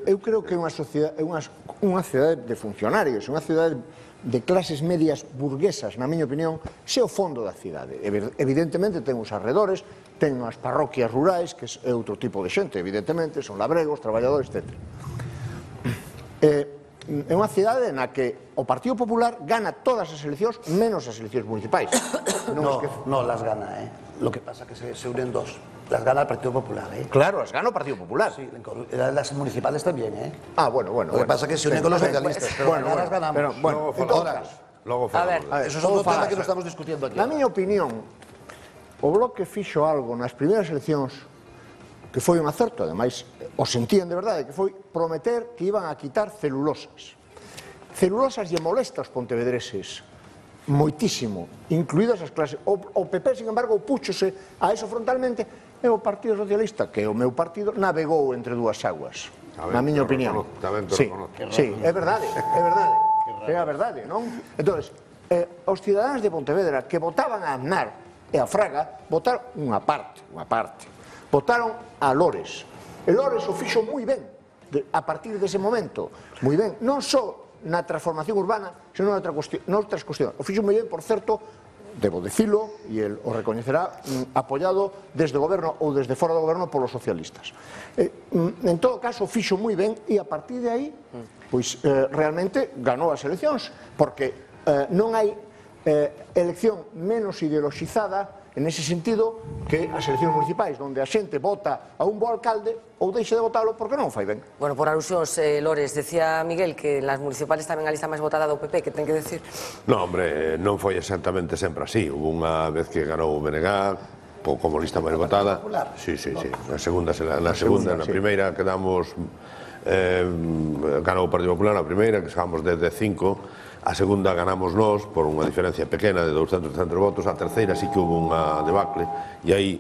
Eu creo que é unha cidade de funcionarios, unha cidade de clases medias burguesas, na miña opinión, se o fondo da cidade. Evidentemente ten os arredores, ten as parroquias rurais, que é outro tipo de xente, evidentemente, son labregos, traballadores, etc. É unha cidade na que o Partido Popular gana todas as eleccións, menos as eleccións municipais. No las gana, Lo que pasa es que se unen dos. Las gana el Partido Popular, Claro, las gana el Partido Popular. Sí, las municipales también, Ah, bueno. Lo que pasa es que se unen con los socialistas, pero las ganamos. Logo a ver, eso es otro tema que no estamos discutiendo aquí. Na miña opinión, o Bloque fixo algo nas primeiras eleccións que foi un acerto, ademais, o sentían de verdade, que foi prometer que iban a quitar celulosas. Celulosas lle molesta aos pontevedreses moitísimo, incluídas as clases. O PP, sin embargo, púchose a eso frontalmente E o Partido Socialista, que é o meu partido, navegou entre dúas aguas, na miña opinión. Sí, é verdade, é a verdade, non? Entón, os cidadáns de Pontevedra que votaban a Aznar e a Fraga, votaron unha parte, votaron a Lores. E Lores o fixo moi ben, a partir dese momento, moi ben, non só na transformación urbana, senón noutras cuestións. O fixo moi ben, por certo, debo dicilo, e el o recoñecerá, apoiado desde o goberno ou desde fora do goberno polos socialistas. En todo caso, fixo moi ben, e a partir de aí, pois realmente ganou as eleccións, porque non hai elección menos ideologizada en ese sentido que as eleccións municipais, onde a xente vota a un bo alcalde ou deixa de votalo porque non o fai ben. Bueno, por alusións, Lores, decía Miguel que las municipales tamén a lista máis votada do PP, que ten que decir? Non, hombre, non foi exactamente sempre así. Hubo unha vez que ganou o BNG como lista máis votada. Sí. Na segunda, na primeira quedamos, ganou o Partido Popular na primeira, que sacamos 10-5. A segunda ganamos nós por unha diferencia pequena de 200 votos, a terceira sí que hubo unha debacle e aí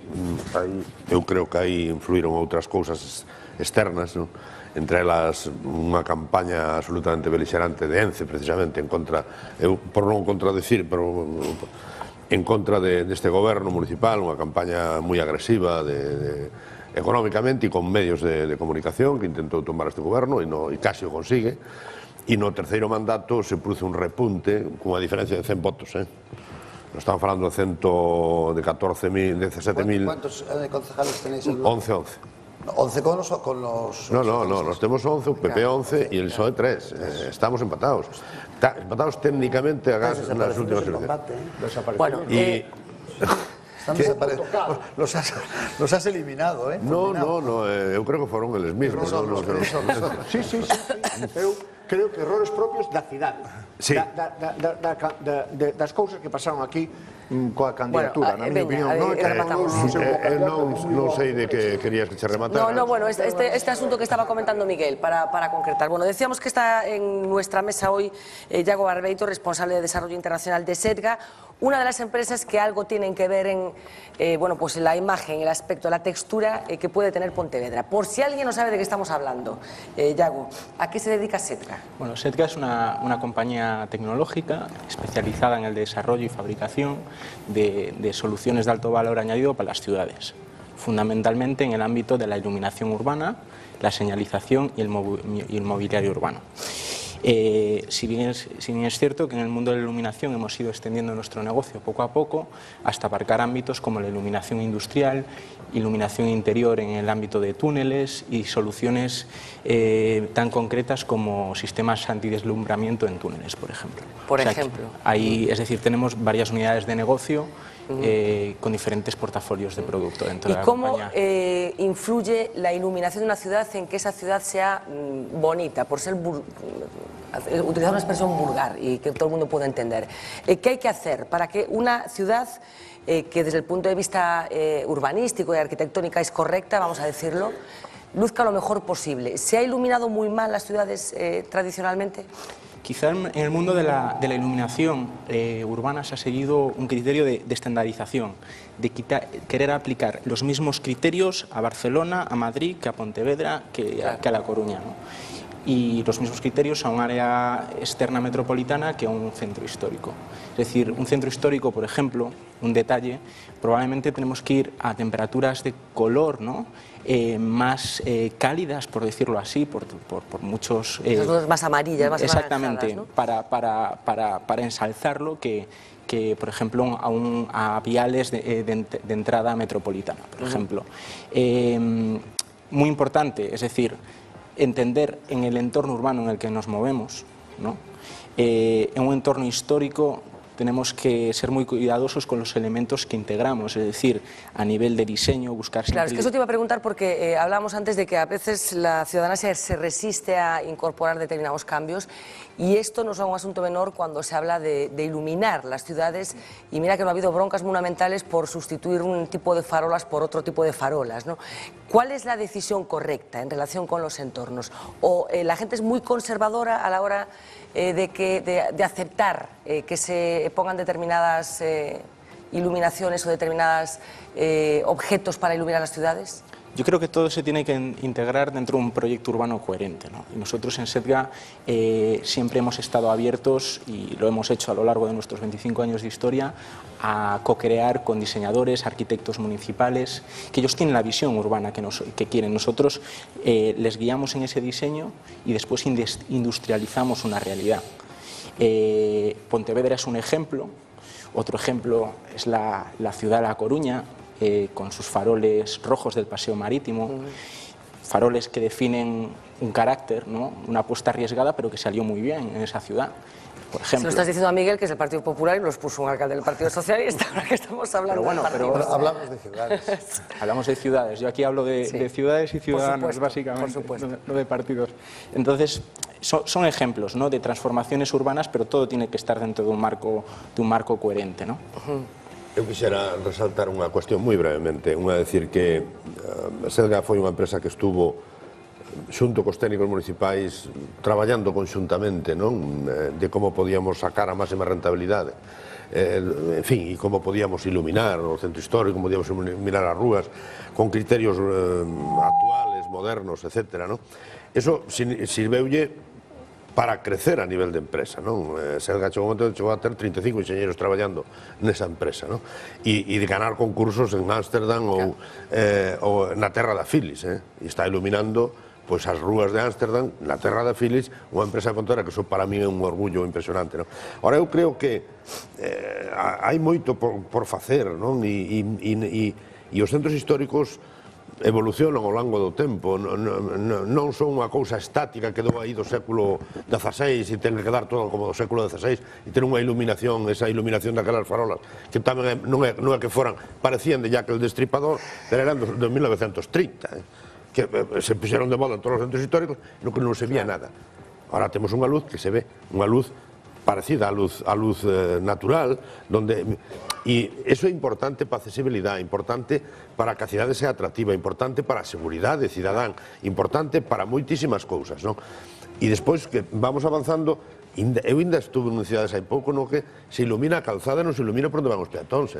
eu creo que aí influíron outras cousas externas, non? Entre elas unha campaña absolutamente beligerante de Ence precisamente en contra, eu por non contradecir, pero en contra deste goberno municipal, unha campaña moi agresiva económicamente e con medios de comunicación que intentou tomar este goberno e casi o consigue. E no terceiro mandato se produce un repunte cunha diferencia de 100 votos. Nos estamos falando de 14.000, 17.000... ¿Cuántos concejales tenéis? 11. 11 con los... No, nos tenemos 11, PP 11 y el PSOE 3. Estamos empatados. Empatados técnicamente nas últimas elecciones. Bueno, los has eliminado, ¿eh? No, eu creo que foron eles mismos. Sí. Eu creo que errores propios da cidade, das cousas que pasaron aquí coa candidatura, na miña opinión. Non sei de que querías que che rematara. No, bueno, este asunto que estaba comentando Miguel, para concretar. Bueno, decíamos que está en nuestra mesa hoy Iago Barbeito, responsable de Desarrollo Internacional de SEDGA, una de las empresas que algo tienen que ver en la imagen, el aspecto, la textura que puede tener Pontevedra. Por si alguien no sabe de qué estamos hablando, Iago, ¿a qué se dedica SEDGA? Bueno, SEDGA es una compañía tecnológica especializada en el desarrollo y fabricación de soluciones de alto valor añadido para las ciudades, fundamentalmente en el ámbito de la iluminación urbana, la señalización y el mobiliario urbano. Si bien es cierto que en el mundo de la iluminación hemos ido extendiendo nuestro negocio poco a poco hasta abarcar ámbitos como la iluminación industrial, iluminación interior en el ámbito de túneles y soluciones tan concretas como sistemas antideslumbramiento en túneles, por ejemplo. Es decir, tenemos varias unidades de negocio con diferentes portafolios de producto dentro de la compañía. ¿Y cómo influye la iluminación de una ciudad en que esa ciudad sea bonita, por ser utilizar una expresión vulgar y que todo el mundo pueda entender? ¿Qué hay que hacer para que una ciudad que desde el punto de vista urbanístico y arquitectónica es correcta, vamos a decirlo, luzca lo mejor posible? ¿Se ha iluminado muy mal las ciudades tradicionalmente? Quizá en el mundo de la iluminación urbana se ha seguido un criterio de estandarización, de querer aplicar los mismos criterios a Barcelona, a Madrid, que a Pontevedra, que a La Coruña, ¿no? Y los mismos criterios a un área externa metropolitana que a un centro histórico. Es decir, un centro histórico, por ejemplo, un detalle, probablemente tenemos que ir a temperaturas de color, ¿no? Más cálidas, por decirlo así, por muchos... más amarillas, más exactamente, ¿no? para ensalzarlo que por ejemplo, a viales de entrada metropolitana, por ejemplo. Muy importante, es decir, entender en el entorno urbano en el que nos movemos, ¿no? En un entorno histórico tenemos que ser muy cuidadosos con los elementos que integramos, es decir, a nivel de diseño, buscar siempre... Claro, es que eso te iba a preguntar porque hablábamos antes de que a veces la ciudadanía se resiste a incorporar determinados cambios y esto no es un asunto menor cuando se habla de iluminar las ciudades y mira que no ha habido broncas monumentales por sustituir un tipo de farolas por otro tipo de farolas, ¿no? ¿Cuál es la decisión correcta en relación con los entornos? ¿O la gente es muy conservadora a la hora de aceptar que se pongan determinadas iluminaciones o determinados objetos para iluminar las ciudades? Yo creo que todo se tiene que integrar dentro de un proyecto urbano coherente, ¿no? Y nosotros en SEDGA siempre hemos estado abiertos, y lo hemos hecho a lo largo de nuestros 25 años de historia, a co-crear con diseñadores, arquitectos municipales, que ellos tienen la visión urbana que quieren. Nosotros les guiamos en ese diseño y después industrializamos una realidad. Pontevedra es un ejemplo. Otro ejemplo es la ciudad de La Coruña, con sus faroles rojos del paseo marítimo, faroles que definen un carácter, ¿no? Una apuesta arriesgada, pero que salió muy bien en esa ciudad. Por ejemplo, se lo estás diciendo a Miguel, que es del Partido Popular, y los puso un alcalde del Partido Socialista, ahora que estamos hablando del partido. Pero hablamos de ciudades. Hablamos de ciudades. Yo aquí hablo de ciudades y ciudadanos, básicamente, no de partidos. Entonces, son ejemplos, ¿no?, de transformaciones urbanas, pero todo tiene que estar dentro de un marco coherente, ¿no? Eu quixera resaltar unha cuestión moi brevemente, unha decir que SEDGA foi unha empresa que estuvo xunto cos técnicos municipais traballando conxuntamente, non, de como podíamos sacar a máxima rentabilidade, en fin, e como podíamos iluminar o centro histórico, como podíamos iluminar as rúas con criterios actuales, modernos, etc. Eso sirveulle para crecer a nivel de empresa, non? SEDGA chegou a ter 35 enxeñeros traballando nesa empresa, non? E de ganar concursos en Ámsterdam ou na terra da Philips, e está iluminando pois as rúas de Ámsterdam, na terra da Philips, unha empresa de Pontevedra que eso para mí é un orgullo impresionante, non? Ora, eu creo que hai moito por facer, non? E os centros históricos evolucionan ao longo do tempo, non son unha cousa estática que quedou aí do século XVI e ten que quedar todo como do século XVI e ter unha iluminación, esa iluminación daquelas farolas que tamén non é que foran, parecían de Jack el Destripador, pero eran de 1930, que se puxeron de moda en todos os centros históricos, no que non se vía nada. Ahora temos unha luz que se ve, unha luz parecida á luz natural, e iso é importante para a accesibilidade, importante para que a cidade sea atractiva, importante para a seguridade cidadán, importante para moitísimas cousas, non? E despois que vamos avanzando, eu ainda estuve en cidades hai pouco no que se ilumina a calzada e non se ilumina por onde van os peatóns,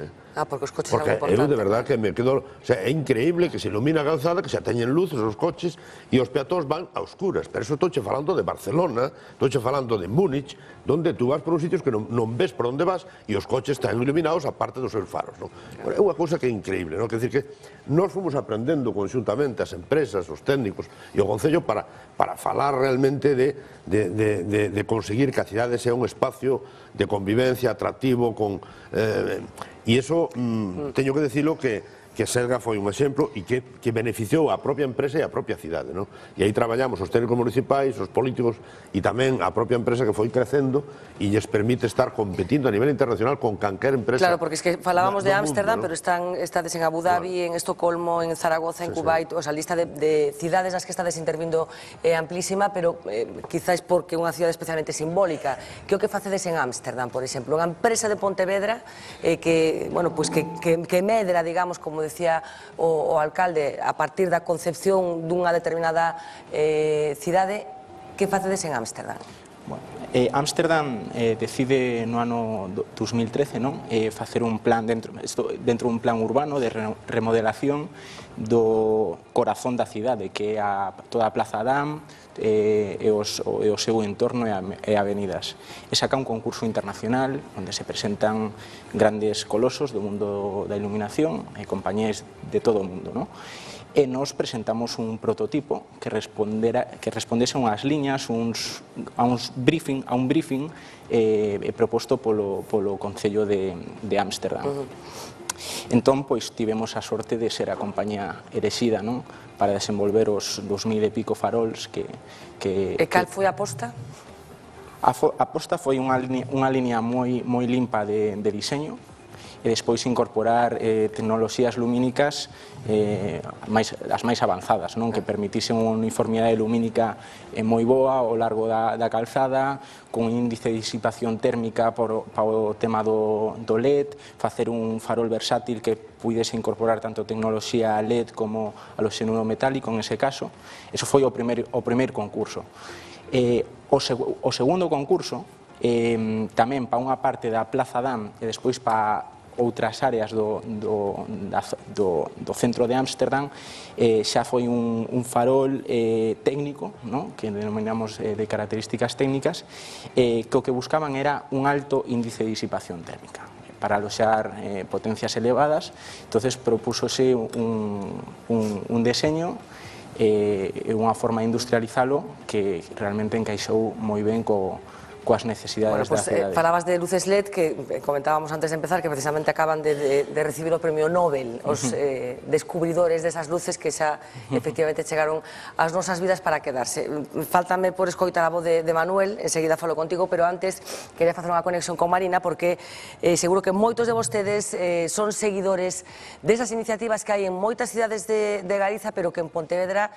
porque os coches porque son importantes. Eu de verdad que me quedo, o sea, é increíble que se ilumina a calzada, que se teñen luces os coches e os peatóns van a oscuras, pero eso estou falando de Barcelona, estou falando de Múnich, donde tú vas por uns sitios que non ves por onde vas e os coches están iluminados a parte dos seus faros, non? É unha cousa que é increíble, non? Quer dizer que nós fomos aprendendo conxuntamente as empresas, os técnicos e o Concello para falar realmente de conseguir que a cidade sea un espacio de convivencia atractivo e iso teño que decirlo que SEDGA foi un exemplo e que beneficiou a propia empresa e a propia cidade, non? E aí traballamos os técnicos municipais, os políticos e tamén a propia empresa que foi crecendo e lles permite estar competindo a nivel internacional con calquer empresa. Claro, porque es que falábamos de Ámsterdam, pero estades en Abu Dhabi, en Estocolmo, en Zaragoza, en Kuwait, o sea, a lista de cidades nas que estades intervindo é amplísima, pero quizás porque é unha cidade especialmente simbólica. Que o que facedes en Ámsterdam, por exemplo? Unha empresa de Pontevedra que medra, digamos, como decía o alcalde, a partir da concepción dunha determinada cidade, que facedes en Ámsterdam? Ámsterdam decide no ano 2013 facer un plan dentro dun plan urbano de remodelación do corazón da cidade, que é toda a Plaza Dam e o seu entorno e avenidas. E saca un concurso internacional onde se presentan grandes colosos do mundo da iluminación e compañías de todo o mundo, non? E nos presentamos un prototipo que respondese a unhas liñas, a un briefing proposto polo Concello de Ámsterdam. Entón, pois, tivemos a sorte de ser a compañía elexida, non?, para desenvolver os 2000 e pico farols que... E cal foi a aposta? A aposta foi unha liña moi limpa de diseño, e despois incorporar tecnoloxías lumínicas as máis avanzadas, non, que permitisen unha uniformidade lumínica moi boa ao largo da calzada, con un índice de disipación térmica para o tema do LED, facer un farol versátil que puidese incorporar tanto tecnoloxía LED como haloxenuro metálico en ese caso. Eso foi o primeiro concurso. O segundo concurso, tamén para unha parte da Plaza Dam e despois para outras áreas do centro de Ámsterdam, xa foi un farol técnico, que denominamos de características técnicas, que o que buscaban era un alto índice de disipación térmica para aloxar potencias elevadas. Entonces propúsose un deseño e unha forma de industrializalo que realmente encaixou moi ben coas necesidades da cidade. Falabas de luces LED que comentábamos antes de empezar que precisamente acaban de recibir o premio Nobel os descubridores desas luces que xa efectivamente chegaron ás nosas vidas para quedarse. Faltame por escoitar a voz de Manuel, enseguida falo contigo, pero antes quería facer unha conexión con Marina porque seguro que moitos de vostedes son seguidores desas iniciativas que hai en moitas cidades de Galiza, pero que en Pontevedra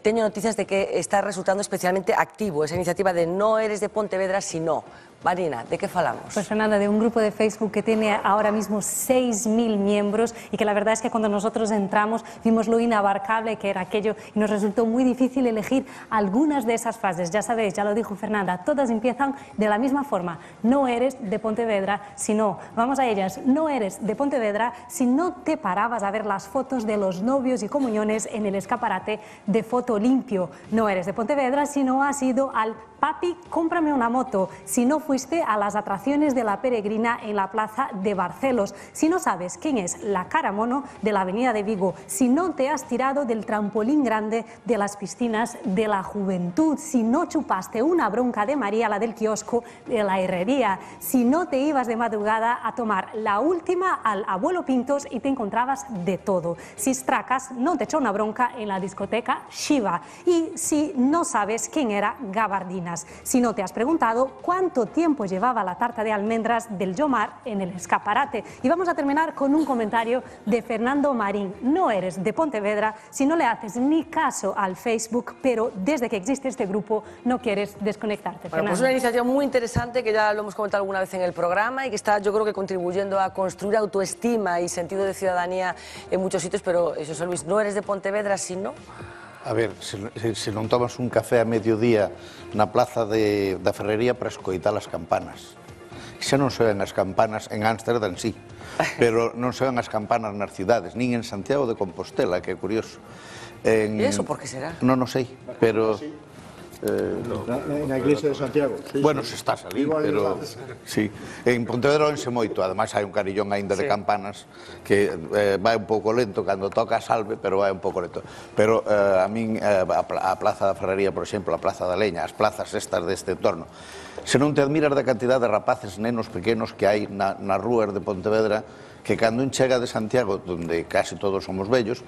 teño noticias de que está resultando especialmente activo esa iniciativa de No eres de Pontevedra, sino. Marina, ¿de qué falamos? Pues Fernanda, de un grupo de Facebook que tiene ahora mismo 6.000 miembros y que la verdad es que cuando nosotros entramos vimos lo inabarcable que era aquello y nos resultó muy difícil elegir algunas de esas frases. Ya sabéis, ya lo dijo Fernanda, todas empiezan de la misma forma. No eres de Pontevedra, sino, vamos a ellas, no eres de Pontevedra si no te parabas a ver las fotos de los novios y comuniones en el escaparate de Foto Limpio. No eres de Pontevedra si no has ido al Papi, cómprame una moto, si no fuiste a las atracciones de la Peregrina en la plaza de Barcelos, si no sabes quién es la cara mono de la avenida de Vigo, si no te has tirado del trampolín grande de las piscinas de la Juventud, si no chupaste una bronca de María, la del kiosco de la Herrería, si no te ibas de madrugada a tomar la última al Abuelo Pintos y te encontrabas de todo, si Stracas no te echó una bronca en la discoteca Shiva y si no sabes quién era Gabardinas. Si no te has preguntado cuánto tiempo llevaba la tarta de almendras del Yomar en el escaparate. Y vamos a terminar con un comentario de Fernando Marín. No eres de Pontevedra si no le haces ni caso al Facebook, pero desde que existe este grupo no quieres desconectarte. Bueno, pues una iniciativa muy interesante que ya lo hemos comentado alguna vez en el programa y que está, yo creo que contribuyendo a construir autoestima y sentido de ciudadanía en muchos sitios, pero José Luis, no eres de Pontevedra si no... A ver, se non tomas un café a mediodía na plaza da Ferrería para escoitar as campanas. Xa non se ven as campanas en Ámsterdam, sí, pero non se ven as campanas nas cidades, nin en Santiago de Compostela, que é curioso. E iso por que será? Non o sei, pero... Na iglesia de Santiago. Bueno, se está salindo, pero... Sí, en Pontevedra onse moito, ademais hai un carillón aínda de campanas que vai un pouco lento cando toca a salve, pero vai un pouco lento. Pero a min, a Plaza da Ferrería, por exemplo, a Plaza da Leña, as plazas estas deste entorno, se non te admiras da cantidad de rapaces, nenos pequenos que hai nas rúas de Pontevedra, que cando un chega de Santiago, onde casi todos somos vellos,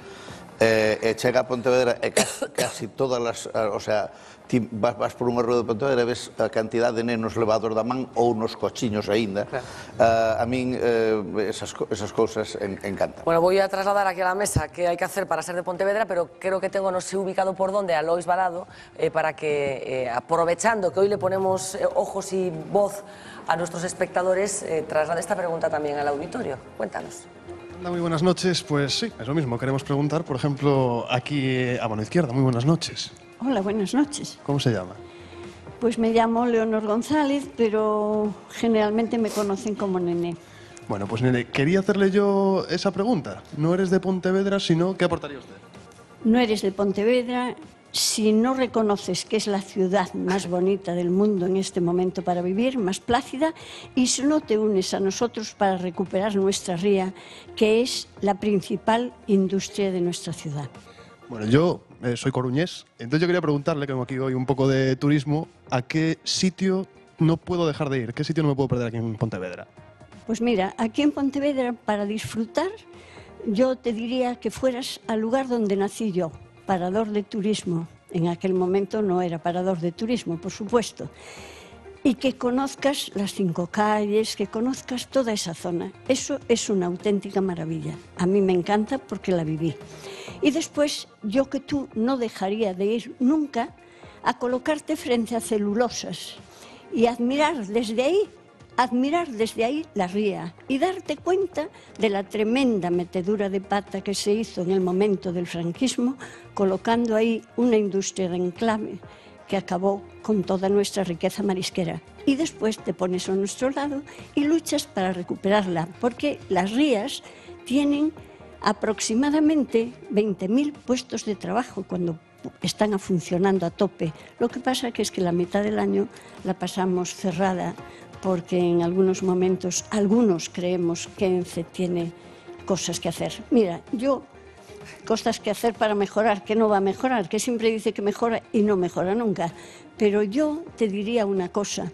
e chega a Pontevedra e casi todas as... O sea, ti vas por unha rúa de Pontevedra e ves a cantidad de nenos levados da man ou nos cochiños aínda. A min esas cousas encantan. Bueno, voy a trasladar aquí a la mesa qué hay que hacer para ser de Pontevedra, pero creo que tengo, no sé ubicado por dónde, a Lois Varado, para que, aprovechando que hoy le ponemos ojos y voz a nuestros espectadores, traslade esta pregunta también al auditorio. Cuéntanos. Muy buenas noches, pues sí, es lo mismo. Queremos preguntar, por ejemplo, aquí a mano izquierda. Muy buenas noches. Hola, buenas noches. ¿Cómo se llama? Pues me llamo Leonor González, pero generalmente me conocen como Nené. Bueno, pues Nené, quería hacerle yo esa pregunta. No eres de Pontevedra, sino ¿qué aportaría usted? No eres de Pontevedra si no reconoces que es la ciudad más bonita del mundo en este momento para vivir, más plácida, y si no te unes a nosotros para recuperar nuestra ría, que es la principal industria de nuestra ciudad. Bueno, yo soy coruñés, entonces yo quería preguntarle, que vengo aquí hoy un poco de turismo, ¿a qué sitio no puedo dejar de ir? ¿Qué sitio no me puedo perder aquí en Pontevedra? Pues mira, aquí en Pontevedra, para disfrutar, yo te diría que fueras al lugar donde nací yo, parador de turismo. En aquel momento no era parador de turismo, por supuesto. Y que conozcas las 5 calles, que conozcas toda esa zona. Eso es una auténtica maravilla. A mí me encanta porque la viví. Y después, yo que tú no dejaría de ir nunca a colocarte frente a celulosas y admirar desde ahí la ría y darte cuenta de la tremenda metedura de pata que se hizo en el momento del franquismo, colocando ahí una industria de enclave que acabó con toda nuestra riqueza marisquera. Y después te pones a nuestro lado y luchas para recuperarla, porque las rías tienen aproximadamente 20.000 puestos de trabajo cuando están funcionando a tope. Lo que pasa es que la mitad del año la pasamos cerrada, porque en algunos momentos algunos creemos que ENCE tiene cosas que hacer. Mira, yo, cosas que hacer para mejorar, que no va a mejorar, que siempre dice que mejora y no mejora nunca. Pero yo te diría una cosa.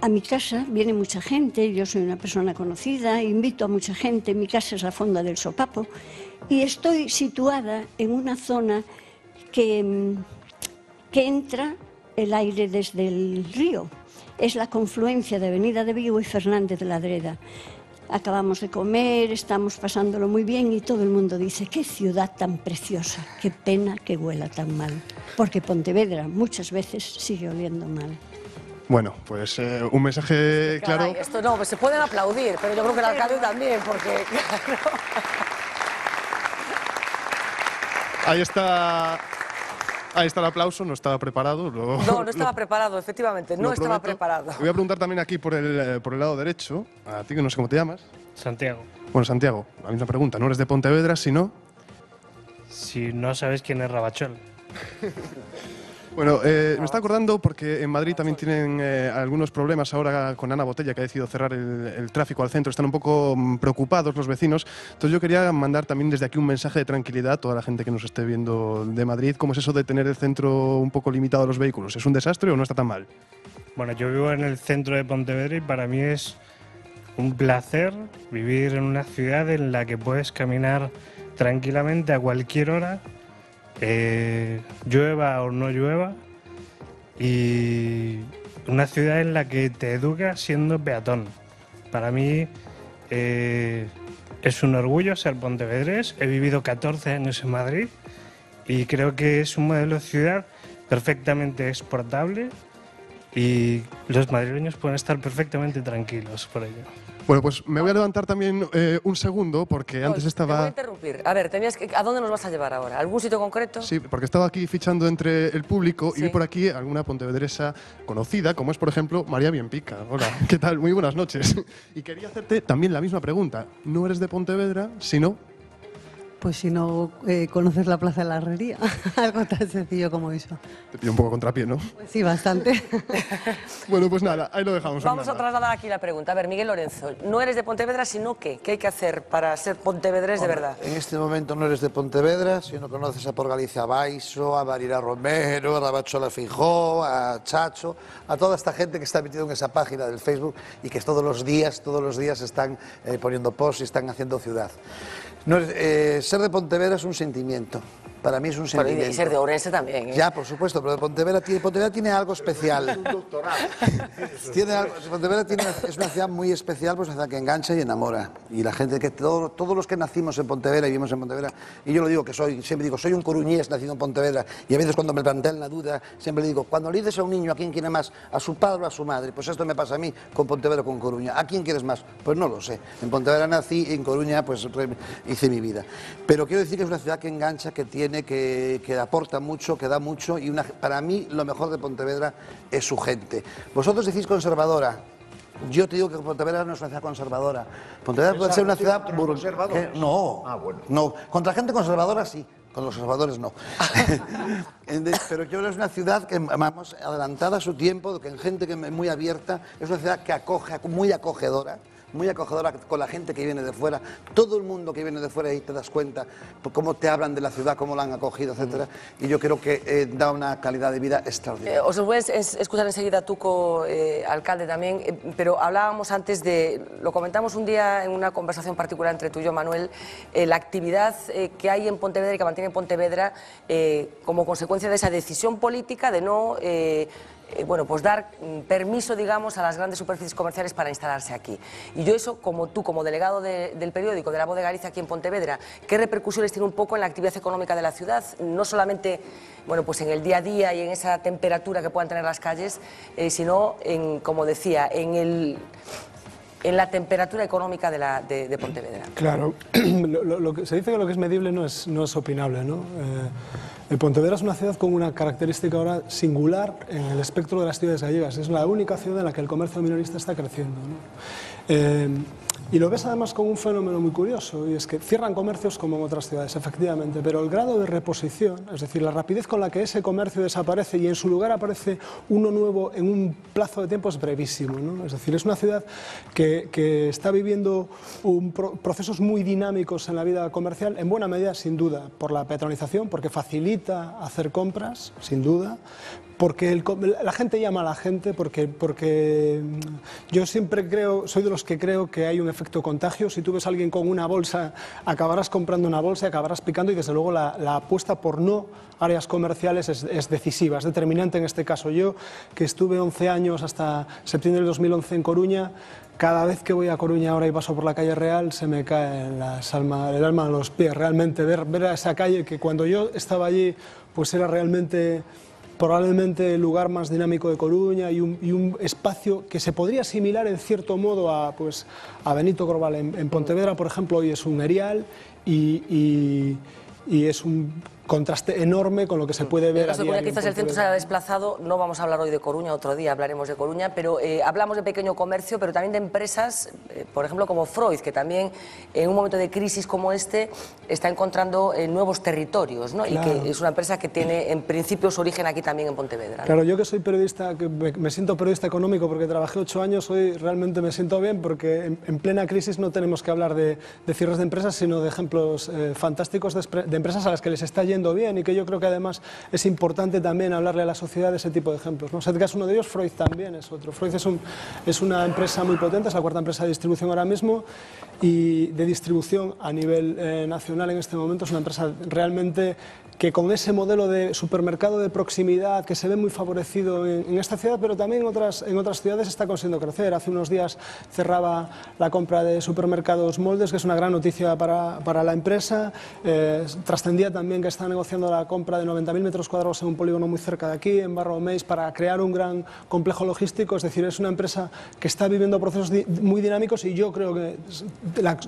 A mi casa viene mucha gente, yo soy una persona conocida, invito a mucha gente, mi casa es la Fonda del Sopapo y estoy situada en una zona que entra el aire desde el río. Es la confluencia de Avenida de Vigo y Fernández de la Adreda. Acabamos de comer, estamos pasándolo muy bien y todo el mundo dice, qué ciudad tan preciosa, qué pena que huela tan mal. Porque Pontevedra muchas veces sigue oliendo mal. Bueno, pues un mensaje claro. Caray, esto no, pues se pueden aplaudir, pero yo creo que el alcalde también, porque... Claro. Ahí está el aplauso, no estaba preparado. No estaba preparado, efectivamente, no estaba preparado. Voy a preguntar también aquí por el lado derecho, a ti que no sé cómo te llamas. Santiago. Bueno, Santiago, la misma pregunta, ¿no eres de Pontevedra, si no? Si no sabes quién es Rabachol. Bueno, me está acordando porque en Madrid también tienen algunos problemas ahora con Ana Botella, que ha decidido cerrar el tráfico al centro. Están un poco preocupados los vecinos. Entonces yo quería mandar también desde aquí un mensaje de tranquilidad a toda la gente que nos esté viendo de Madrid. ¿Cómo es eso de tener el centro un poco limitado a los vehículos? ¿Es un desastre o no está tan mal? Bueno, yo vivo en el centro de Pontevedra y para mí es un placer vivir en una ciudad en la que puedes caminar tranquilamente a cualquier hora, llueva o no llueva, y una ciudad en la que te educas siendo peatón. Para mí es un orgullo ser pontevedrés. He vivido 14 años en Madrid y creo que es un modelo de ciudad perfectamente exportable y los madrileños pueden estar perfectamente tranquilos por ello. Bueno, pues me voy a levantar también un segundo porque antes estaba... Te voy a interrumpir. A ver, ¿a dónde nos vas a llevar ahora? ¿Algún sitio concreto? Sí, porque estaba aquí fichando entre el público y vi por aquí alguna pontevedresa conocida, como es, por ejemplo, María Bienpica. Hola, ¿qué tal? Muy buenas noches. Y quería hacerte también la misma pregunta. ¿No eres de Pontevedra, sino...? Pues si no conoces la Plaza de la Herrería, algo tan sencillo como eso. Te pido un poco contrapié, ¿no? Pues sí, bastante. Bueno, pues nada, ahí lo dejamos. Vamos a trasladar aquí la pregunta. A ver, Miguel Lorenzo, no eres de Pontevedra, sino ¿qué? ¿Qué hay que hacer para ser pontevedrés de verdad? En este momento no eres de Pontevedra, si no conoces a Por Galicia Baixo, a Marina Romero, a Rabachola Fijó, a Chacho, a toda esta gente que está metida en esa página del Facebook y que todos los días están poniendo posts y están haciendo ciudad. No, ser de Pontevedra es un sentimiento. Para mí es un sentimiento. Y ser de Ourense también, ¿eh? Ya, por supuesto, pero Pontevedra tiene algo especial. Un doctorado. Pontevedra es una ciudad muy especial, pues una ciudad que engancha y enamora. Y la gente, todos los que nacimos en Pontevedra y vivimos en Pontevedra, y yo lo digo que siempre digo, soy un coruñés nacido en Pontevedra, y a veces cuando me plantean la duda, siempre le digo, cuando le dices a un niño a quién quiere más, a su padre o a su madre, pues esto me pasa a mí con Pontevedra o con Coruña. ¿A quién quieres más? Pues no lo sé. En Pontevedra nací y en Coruña pues hice mi vida. Pero quiero decir que es una ciudad que engancha, que tiene, que aporta mucho, que da mucho, y para mí lo mejor de Pontevedra es su gente. Vosotros decís conservadora. Yo te digo que Pontevedra no es una ciudad conservadora. Pontevedra puede ser una ciudad... No, no, contra gente conservadora sí. Con los conservadores no. Pero yo creo que es una ciudad que, vamos, adelantada a su tiempo, que en gente que muy abierta, es una ciudad que acoge, muy acogedora con la gente que viene de fuera. Todo el mundo que viene de fuera, ahí te das cuenta por cómo te hablan de la ciudad, cómo la han acogido, etcétera. Y yo creo que da una calidad de vida extraordinaria. Os voy a escuchar enseguida a Tuco, alcalde también, pero hablábamos antes lo comentamos un día en una conversación particular entre tú y yo, Manuel, la actividad que hay en Pontevedra y que mantiene Pontevedra como consecuencia de esa decisión política de no... bueno, pues dar permiso, digamos, a las grandes superficies comerciales para instalarse aquí. Y yo eso, como tú, como delegado del periódico, de La Voz de Galicia aquí en Pontevedra, ¿qué repercusiones tiene un poco en la actividad económica de la ciudad? No solamente, bueno, pues en el día a día y en esa temperatura que puedan tener las calles, sino en, como decía, en en la temperatura económica de Pontevedra. Claro, se dice que lo que es medible no es opinable, ¿no? Pontevedra es una ciudad con una característica ahora singular en el espectro de las ciudades gallegas. Es la única ciudad en la que el comercio minorista está creciendo, ¿no? Y lo ves además con un fenómeno muy curioso, y es que cierran comercios como en otras ciudades, efectivamente, pero el grado de reposición, es decir, la rapidez con la que ese comercio desaparece y en su lugar aparece uno nuevo en un plazo de tiempo es brevísimo, ¿no? Es decir, es una ciudad que está viviendo procesos muy dinámicos en la vida comercial, en buena medida, sin duda, por la peatonalización, porque facilita hacer compras, sin duda, porque la gente llama a la gente, porque yo siempre soy de los que creo que hay un efecto contagio. Si tú ves a alguien con una bolsa, acabarás comprando una bolsa, acabarás picando, y desde luego la apuesta por no áreas comerciales es decisiva, es determinante en este caso. Yo, que estuve 11 años hasta septiembre del 2011 en Coruña, cada vez que voy a Coruña ahora y paso por la calle Real se me cae el alma a los pies, realmente ver a esa calle que cuando yo estaba allí pues era realmente probablemente el lugar más dinámico de Coruña y un espacio que se podría asimilar en cierto modo a Benito Corval. En Pontevedra, por ejemplo, hoy es un erial y es un contraste enorme con lo que se puede ver a diario. Quizás el centro se haya desplazado, no vamos a hablar hoy de Coruña, otro día hablaremos de Coruña, pero hablamos de pequeño comercio, pero también de empresas, por ejemplo, como Freud, que también en un momento de crisis como este está encontrando nuevos territorios, ¿no? Claro. Y que es una empresa que tiene en principio su origen aquí también en Pontevedra, ¿no? Claro, yo que soy periodista, que me siento periodista económico porque trabajé 8 años, hoy realmente me siento bien porque en plena crisis no tenemos que hablar de cierres de empresas, sino de ejemplos fantásticos de empresas a las que les está yendo bien, y que yo creo que además es importante también hablarle a la sociedad de ese tipo de ejemplos, ¿no? Sedga es uno de ellos, Freud también es otro. Freud es una empresa muy potente, es la cuarta empresa de distribución ahora mismo, y de distribución a nivel nacional en este momento. Es una empresa realmente que con ese modelo de supermercado de proximidad que se ve muy favorecido en esta ciudad, pero también en otras ciudades, está consiguiendo crecer. Hace unos días cerraba la compra de supermercados Moldes, que es una gran noticia para la empresa. Trascendía también que está negociando la compra de 90.000 metros cuadrados en un polígono muy cerca de aquí, en Barro Meis, para crear un gran complejo logístico. Es decir, es una empresa que está viviendo procesos muy dinámicos, y yo creo que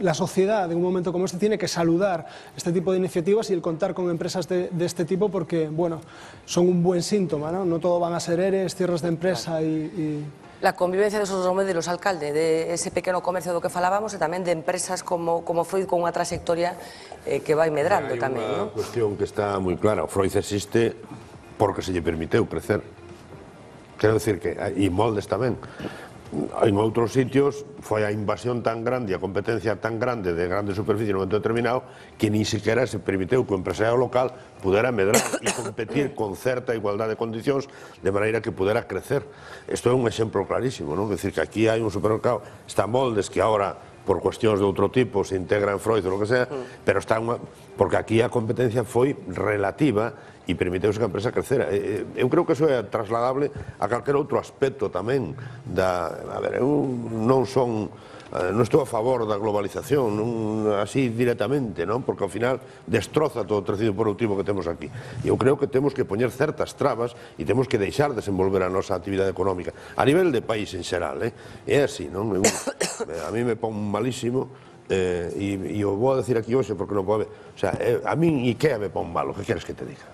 la sociedad en un momento como este tiene que saludar este tipo de iniciativas y el contar con empresas de este tipo, porque bueno, son un buen síntoma, ¿no? No todo van a ser eres, cierres de empresa y... La convivencia de esos homes de los alcaldes, de ese pequeno comercio do que falábamos, e tamén de empresas como Freud con unha trayectoria que vai medrando tamén, Hai ¿no? unha cuestión que está moi clara. Freud existe porque se lle permiteu crecer. Quero decir que, e Moldes tamén, en outros sitios foi a invasión tan grande, a competencia tan grande de grande superficie en un momento determinado, que nin sequera se permiteu que o empresariado local pudera medrar e competir con certa igualdade de condicións de maneira que pudera crecer. Isto é un exemplo clarísimo, non? É dicir, que aquí hai un supermercado, está Moldes, que agora por cuestións de outro tipo se integra en Freud ou lo que sea, pero está porque aquí a competencia foi relativa e permiteuse que a empresa crecera. Eu creo que iso é trasladable a calquer outro aspecto tamén a ver, eu non estou a favor da globalización así directamente, non? Porque ao final destroza todo o tecido productivo que temos aquí. Eu creo que temos que poñer certas trabas e temos que deixar desenvolver a nosa actividade económica a nivel de país en xeral, é así, non? A mí me pon malísimo, e o vou a decir aquí hoxe porque non pode, o sea, a min IKEA me pon malo, que queres que te diga?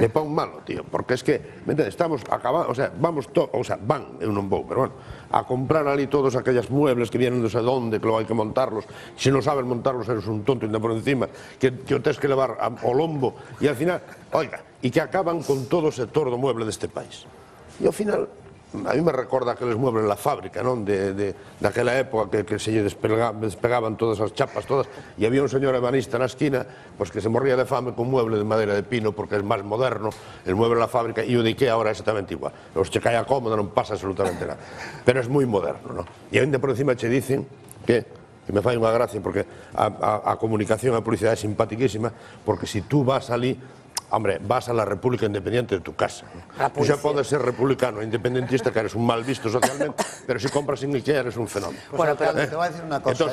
Me pon malo, tío, porque es que, me entendes, estamos acabando, o sea, eu non vou, pero bueno, a comprar ali todos aquellas muebles que vienen de sei donde, que logo hai que montarlos, se non sabes montarlos eres un tonto ainda por encima, que o tens que levar ao lombo, e al final, oiga, e que acaban con todo o sector do mueble deste país. E ao final, a mí me recorda aqueles muebles en la fábrica, non? Daquela época que se lle despegaban todas as chapas todas, e había un señor ebanista na esquina pues que se morría de fame con mueble de madera de pino porque é máis moderno, el mueble en la fábrica, e o de IKEA ahora é exactamente igual. Os che cae a cómoda, non pasa absolutamente nada. Pero é moi moderno, non? E ainda por encima che dicen que me fai unha gracia porque a comunicación, a publicidade é simpaticísima, porque se tú vas ali Hombre, vas a la República Independiente de tu casa. Tú xa podes ser republicano e independentista, que eres un mal visto socialmente, pero se compras en Ikea eres un fenómeno. Bueno, pero te voy a decir una cosa.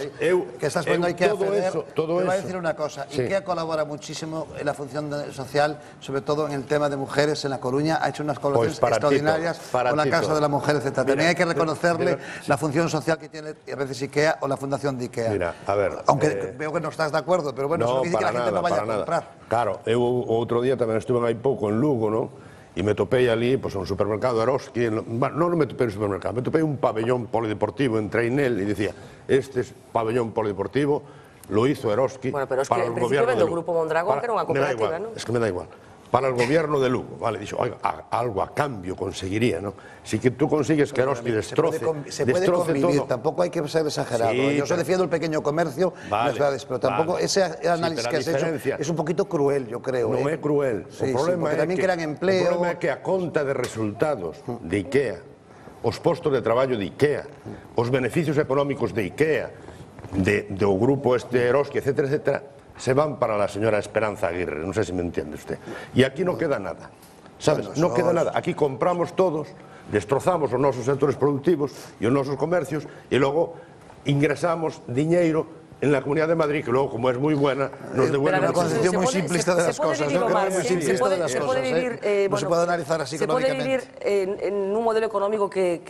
Que estás poniendo Ikea a ceder. Te voy a decir una cosa. Ikea colabora muchísimo en la función social, sobre todo en el tema de mujeres en La Coruña. Ha hecho unas colaboraciones extraordinarias con la Casa de la Mujer, etc. También hay que reconocerle la función social que tiene a veces Ikea o la fundación de Ikea. Mira, a ver... Aunque veo que no estás de acuerdo, pero bueno, eso no dice que la gente no vaya a comprar. Claro, eu outro día tamén estuve aí pouco en Lugo, non? E me topei ali, pois, un supermercado Eroski, non me topei un supermercado, me topei un pabellón polideportivo, entrei nel e dicía, este pabellón polideportivo lo hizo Eroski para el gobierno de Lugo. Bueno, pero es que en principio vende o Grupo Mondragón, que era unha cooperativa, non? Es que me da igual. Para el gobierno de Lugo, vale, dixo, oiga, algo a cambio conseguiría, ¿no? Si que tú consigues que Eroski destroce se puede convivir, todo. Tampoco hay que ser exagerado. Sí, yo defiendo el pequeño comercio, vale, pero tampoco ese análisis que has hecho es un poquito cruel, yo creo. Non é cruel. Sí, o problema porque tamén crean empleo. O problema é que a conta de resultados de IKEA, os postos de traballo de IKEA, os beneficios económicos de IKEA, do grupo Eroski, etcétera, etcétera, se van para la señora Esperanza Aguirre, no sé si me entiende usted. Y aquí no queda nada, ¿sabes? No queda nada. Aquí compramos todos, destrozamos os nosos sectores productivos e os nosos comercios e logo ingresamos diñeiro en la Comunidad de Madrid, que luego, como es muy buena, nos devuelve una concepción muy simplista de las cosas. Se puede analizar así Se económicamente. puede vivir en un modelo económico que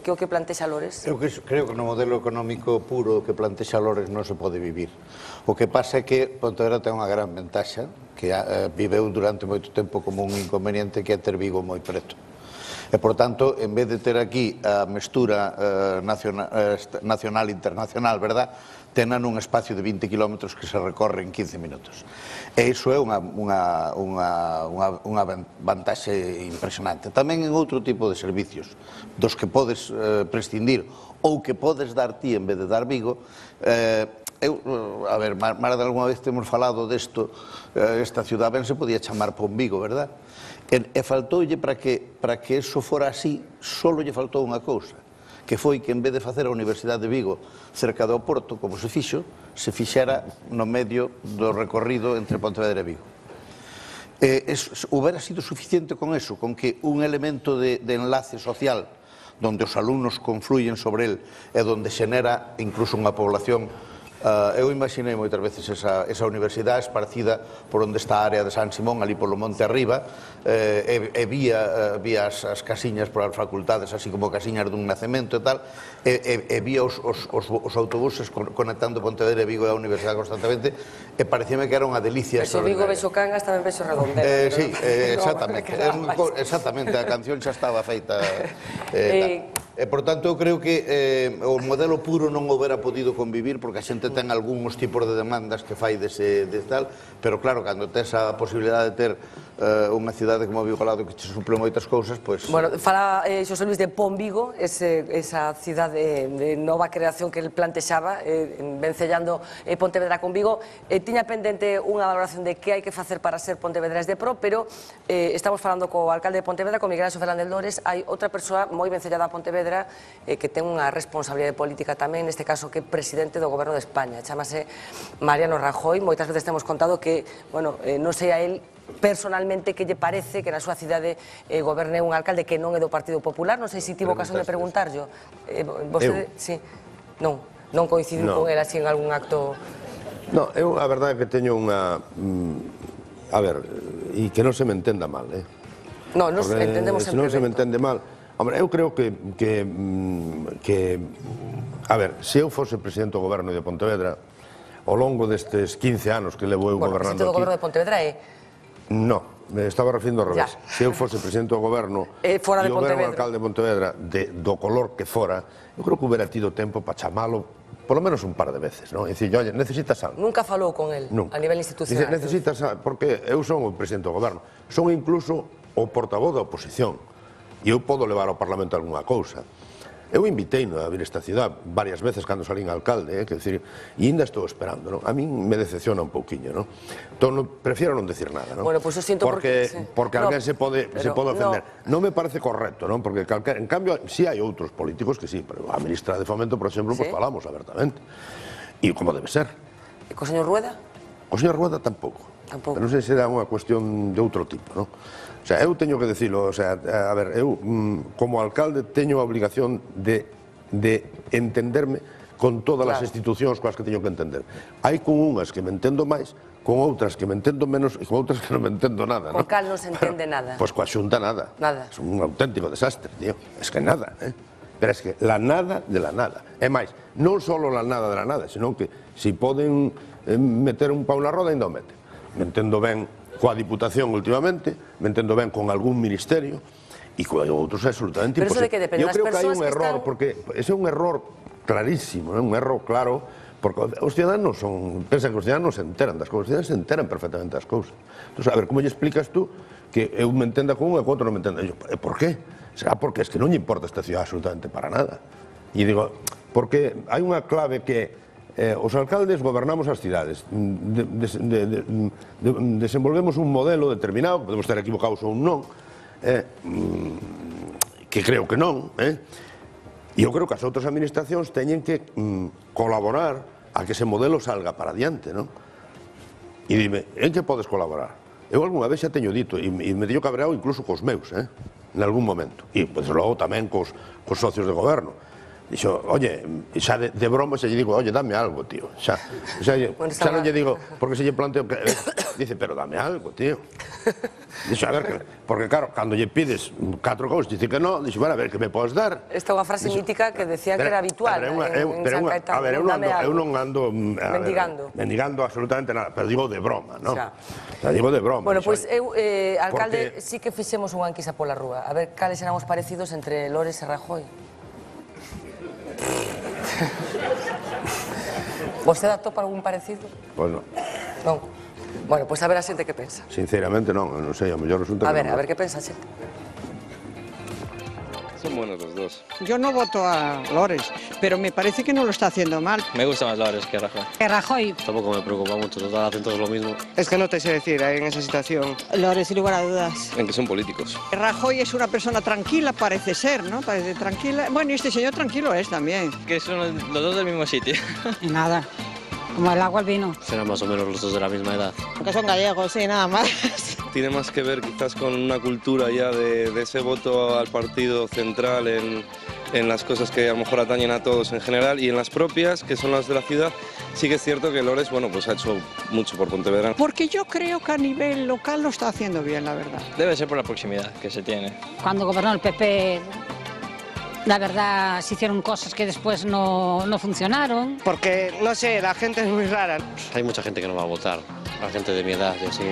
o que plantexa Lores? Eu creo que no modelo económico puro que plantexa Lores non se pode vivir. O que pasa é que Pontevedra ten unha gran ventaxa, que viveu durante moito tempo como un inconveniente, que é ter Vigo moi preto. E, por tanto, en vez de ter aquí a mestura nacional e internacional, verdad, tenan un espacio de 20 kilómetros que se recorre en 15 minutos. E iso é unha vantaxe impresionante. Tamén en outro tipo de servicios, dos que podes prescindir ou que podes dar ti en vez de dar Vigo. A ver, máis de alguna vez temos falado desto, esta ciudad ben se podía chamar Ponvigo, verdad? E faltoulle para que eso fora así, só lle faltou unha cousa, que foi que en vez de facer a Universidade de Vigo cerca do Porto, como se fixo, se fixera no medio do recorrido entre Pontevedra e Vigo. Houbera sido suficiente con eso, con que un elemento de enlace social donde os alumnos confluyen sobre el e donde xenera incluso unha población. Eu imaginei moitas veces esa universidade esparcida por onde está a área de San Simón, ali polo monte arriba, e vía as casiñas por as facultades, así como casiñas dun nacemento e tal, e vía os autobuses conectando Pontevedra e Vigo e a universidade constantemente, e parecíame que era unha delicia. Beso Vigo, beso Cangas, tamén beso Redondela. Sí, exactamente, a canción xa estaba feita. E, por tanto, eu creo que o modelo puro non houbera podido convivir, porque a xente ten algúns tipos de demandas que fai dese tal, pero claro, cando tes a posibilidade de ter unha cidade como Vigo ao lado que te suple moitas cousas, pois... Bueno, fala Xosé Luis de Ponvigo, esa cidade de nova creación que el plantexaba, vencellando Pontevedra con Vigo. Tiña pendente unha valoración de que hai que facer para ser pontevedrés de pro, pero estamos falando co alcalde de Pontevedra, con Miguel Ángel Fernández Lores. Hai outra persoa moi vencellada a Pontevedra que ten unha responsabilidade política tamén, neste caso que é presidente do Goberno de España, chamase Mariano Rajoy. Moitas veces temos contado que, bueno, non sei a él personalmente que lle parece que na súa cidade goberne un alcalde que non é do Partido Popular. Non sei se tivo ocasión de preguntarlo. Vostede, sí, non coincidiu con él así en algún acto? Non, eu a verdade é que teño unha... A ver, e que non se me entenda mal, Non, nos entendemos sempre. Se non se me entende mal... Hombre, eu creo que... A ver, se eu fose presidente do goberno de Pontevedra, ao longo destes 15 anos que levo eu gobernando aquí... Presidente do goberno de Pontevedra é... Non, me estaba referindo ao revés. Se eu fose presidente do goberno e houbera un alcalde de Pontevedra do color que fora, eu creo que houbera tido tempo para chamalo polo menos un par de veces, non? E dicir, oye, necesitas algo. Nunca falou con él a nivel institucional. Necesitas algo, porque eu son o presidente do goberno, son incluso o portavoz da oposición, e eu podo levar ao Parlamento algunha cousa. Eu inviteino a vir esta cidade varias veces cando salín alcalde, que decir, e ainda estou esperando, non? A min me decepciona un pouquiño, non? Entón, prefiero non decir nada, non? Bueno, pois eu sinto porque alguén se pode ofender. Non me parece correcto, non? Porque, en cambio, si hai outros políticos que sí, pero a ministra de Fomento, por exemplo, pois falamos abertamente. E como debe ser. E co señor Rueda? O señor Rueda tampouco. Pero non sei se era unha cuestión de outro tipo, non? O sea, eu teño que decirlo, o sea, a ver, eu como alcalde teño a obligación de entenderme con todas as institucións coas que teño que entender. Hai con unhas que me entendo máis, con outras que me entendo menos e con outras que non me entendo nada, non? Con cal non se entende nada. Pois coa xunta nada. Nada. É un auténtico desastre, tío. Es que nada, Pero es que la nada de la nada. É máis, non só la nada de la nada, senón que se poden meter un pau na roda, ainda o mete. Me entendo ben coa Diputación últimamente, me entendo ben con algún ministerio, e con outros é absolutamente imposible. Pero eso de que depende das persoas que están... Eu creo que hai un error, porque ese é un error clarísimo, un error claro, porque os ciudadanos pensan que os ciudadanos se enteran das cousas, os ciudadanos se enteran perfectamente das cousas. Entón, a ver, como lle explicas tú que eu me entenda con un e con outro non me entenda? Por qué? Será porque es que non lle importa esta ciudad absolutamente para nada. E digo, porque hai unha clave que os alcaldes gobernamos as cidades, desenvolvemos un modelo determinado, podemos estar equivocados ou non, que creo que non, e eu creo que as outras administracións teñen que colaborar a que ese modelo salga para adiante, non? E dime, en que podes colaborar? Eu algunha vez xa teño dito, e me teño cabreado incluso cos meus, en algún momento, e pois logo tamén cos socios de goberno. Dixo, oye, xa de broma xa lle digo, oye, dame algo, tío. Xa non lle digo, porque se lle planteo que... Dice, pero dame algo, tío. Dixo, a ver, porque claro, cando lle pides 4 cousas, dice que non, dixo, bueno, a ver, que me podes dar? Esta é unha frase mítica que decía que era habitual en San Caetano. A ver, eu non ando... Mendigando absolutamente nada, pero digo de broma, non? Digo de broma. Bueno, pois eu, alcalde, sí que fixemos unha enquisa pola rúa. A ver, cales eran os parecidos entre Lores e Rajoy. Vostede atopa algún parecido? Pois non. Non? Bueno, pois a ver a xente que pensa. Sinceramente non, non sei, a mellor resulta que non. A ver que pensa a xente. Son buenos los dos. Yo no voto a Lores, pero me parece que no lo está haciendo mal. Me gusta más Lores que Rajoy. Rajoy. Tampoco me preocupa mucho, total, hacen todos lo mismo. Es que no te sé decir en esa situación. Lores, sin lugar a dudas. En que son políticos. Rajoy es una persona tranquila, parece ser, ¿no? Parece tranquila. Bueno, y este señor tranquilo es también. Que son los dos del mismo sitio. Nada. Como el agua al vino. Serán más o menos los dos de la misma edad. Porque son gallegos, sí, nada más. Tiene más que ver quizás con una cultura ya de ese voto al partido central en las cosas que a lo mejor atañen a todos en general, y en las propias, que son las de la ciudad, sí que es cierto que Lores, bueno, pues ha hecho mucho por Pontevedra. Porque yo creo que a nivel local lo está haciendo bien, la verdad. Debe ser por la proximidad que se tiene. Cuando gobernó el PP... La verdad, se hicieron cosas que después no funcionaron. Porque, no sé, la gente es muy rara. Hay mucha gente que no va a votar, la gente de mi edad y así.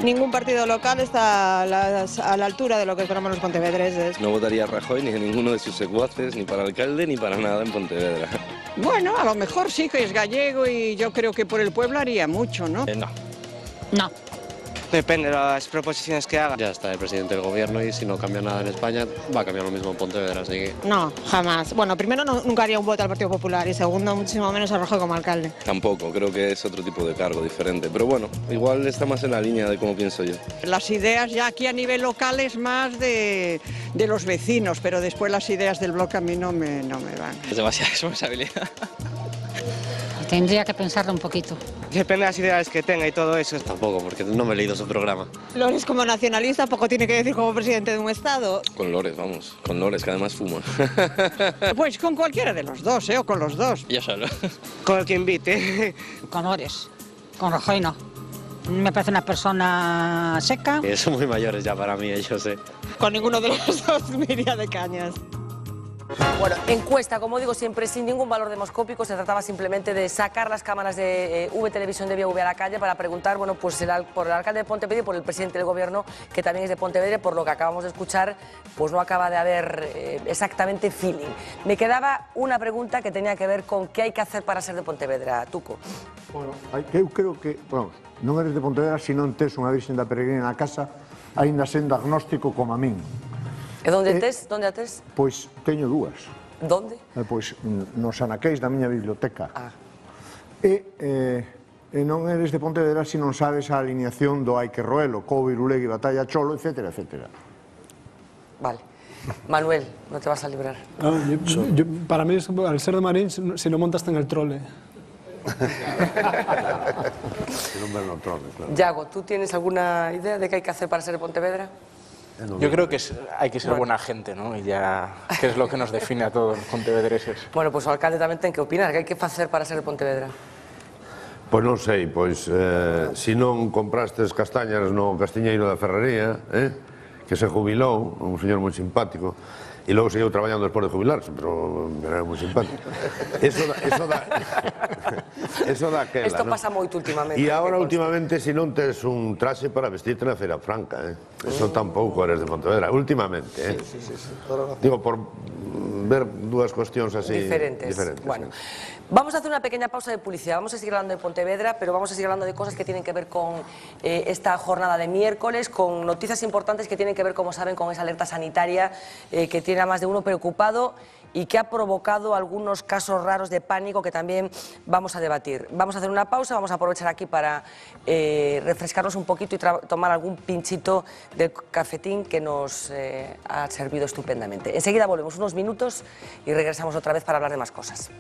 Ningún partido local está a la altura de lo que esperamos los pontevedreses. No votaría a Rajoy ni a ninguno de sus secuaces, ni para alcalde ni para nada en Pontevedra. Bueno, a lo mejor sí que es gallego y yo creo que por el pueblo haría mucho, ¿no? No. No. Depende de las proposiciones que haga. Ya está el presidente del gobierno y si no cambia nada en España, va a cambiar lo mismo en Pontevedra, así que... No, jamás. Bueno, primero nunca haría un voto al Partido Popular y segundo, muchísimo menos a Rajoy como alcalde. Tampoco, creo que es otro tipo de cargo diferente, pero bueno, igual está más en la línea de cómo pienso yo. Las ideas ya aquí a nivel local es más de los vecinos, pero después las ideas del bloque a mí no me van. Es demasiada responsabilidad. Tendría que pensarlo un poquito. Depende de las ideas que tenga y todo eso. Tampoco, porque no me he leído su programa. Lores como nacionalista poco tiene que decir como presidente de un estado. Con Lores, vamos, con Lores, que además fuma. Pues con cualquiera de los dos, o con los dos. Yo solo. Con el que invite. Con Lores, con Rajoy no. Me parece una persona seca. Son muy mayores ya para mí, ellos, Con ninguno de los dos me iría de cañas. Bueno, encuesta, como digo siempre, sin ningún valor demoscópico, se trataba simplemente de sacar las cámaras de V Televisión de VV a la calle para preguntar, bueno, pues por el alcalde de Pontevedra y por el presidente del gobierno, que también es de Pontevedra, por lo que acabamos de escuchar, pues no acaba de haber exactamente feeling. Me quedaba una pregunta que tenía que ver con qué hay que hacer para ser de Pontevedra, Tuco. Bueno, eu creo que, vamos, non eres de Pontevedra se non tes unha virxen da peregrina na casa, aínda sendo agnóstico como a min. E onde tes? Onde a tes? Pois teño dúas. Donde? Pois nos anaqueis da miña biblioteca. E non eres de Pontevedra se non sabes a alineación do Hai que Roelo, Cobo, Irulegui, Batalla, Cholo, etcétera, etcétera. Vale. Manuel, no te vas a librar. Para mí, al ser de Marín, si no montaste en el trole. Si non ven no trono, claro. Yago, ¿tú tienes alguna idea de qué hay que hacer para ser de Pontevedra? Yo creo que hay que ser buena gente, ¿no? Y ya, que es lo que nos define a todos los pontevedreses. Bueno, pois o alcalde tamén ten que opinar, que hai que facer para ser de Pontevedra? Pois non sei, pois se non comprastes castañas no castiñeiro da Ferrería, que se jubilou, un señor moi simpático, e logo seguiu traballando despois de jubilarse, pero era moi simpático. Eso daquela, Isto ¿no? pasa moito últimamente. E agora últimamente, se non tes un traxe para vestirte na Feira Franca, eso tampouco eres de Pontevedra, últimamente, Digo, por ver dúas cuestións así diferentes. Bueno, vamos a hacer una pequeña pausa de publicidad. Vamos a seguir hablando de Pontevedra, pero vamos a seguir hablando de cosas que tienen que ver con esta jornada de miércoles, con noticias importantes que tienen que ver, como saben, con esa alerta sanitaria que tiene a más de uno preocupado y que ha provocado algunos casos raros de pánico que también vamos a debatir. Vamos a hacer una pausa, vamos a aprovechar aquí para refrescarnos un poquito y tomar algún pinchito del cafetín que nos ha servido estupendamente. Enseguida volvemos unos minutos y regresamos otra vez para hablar de más cosas.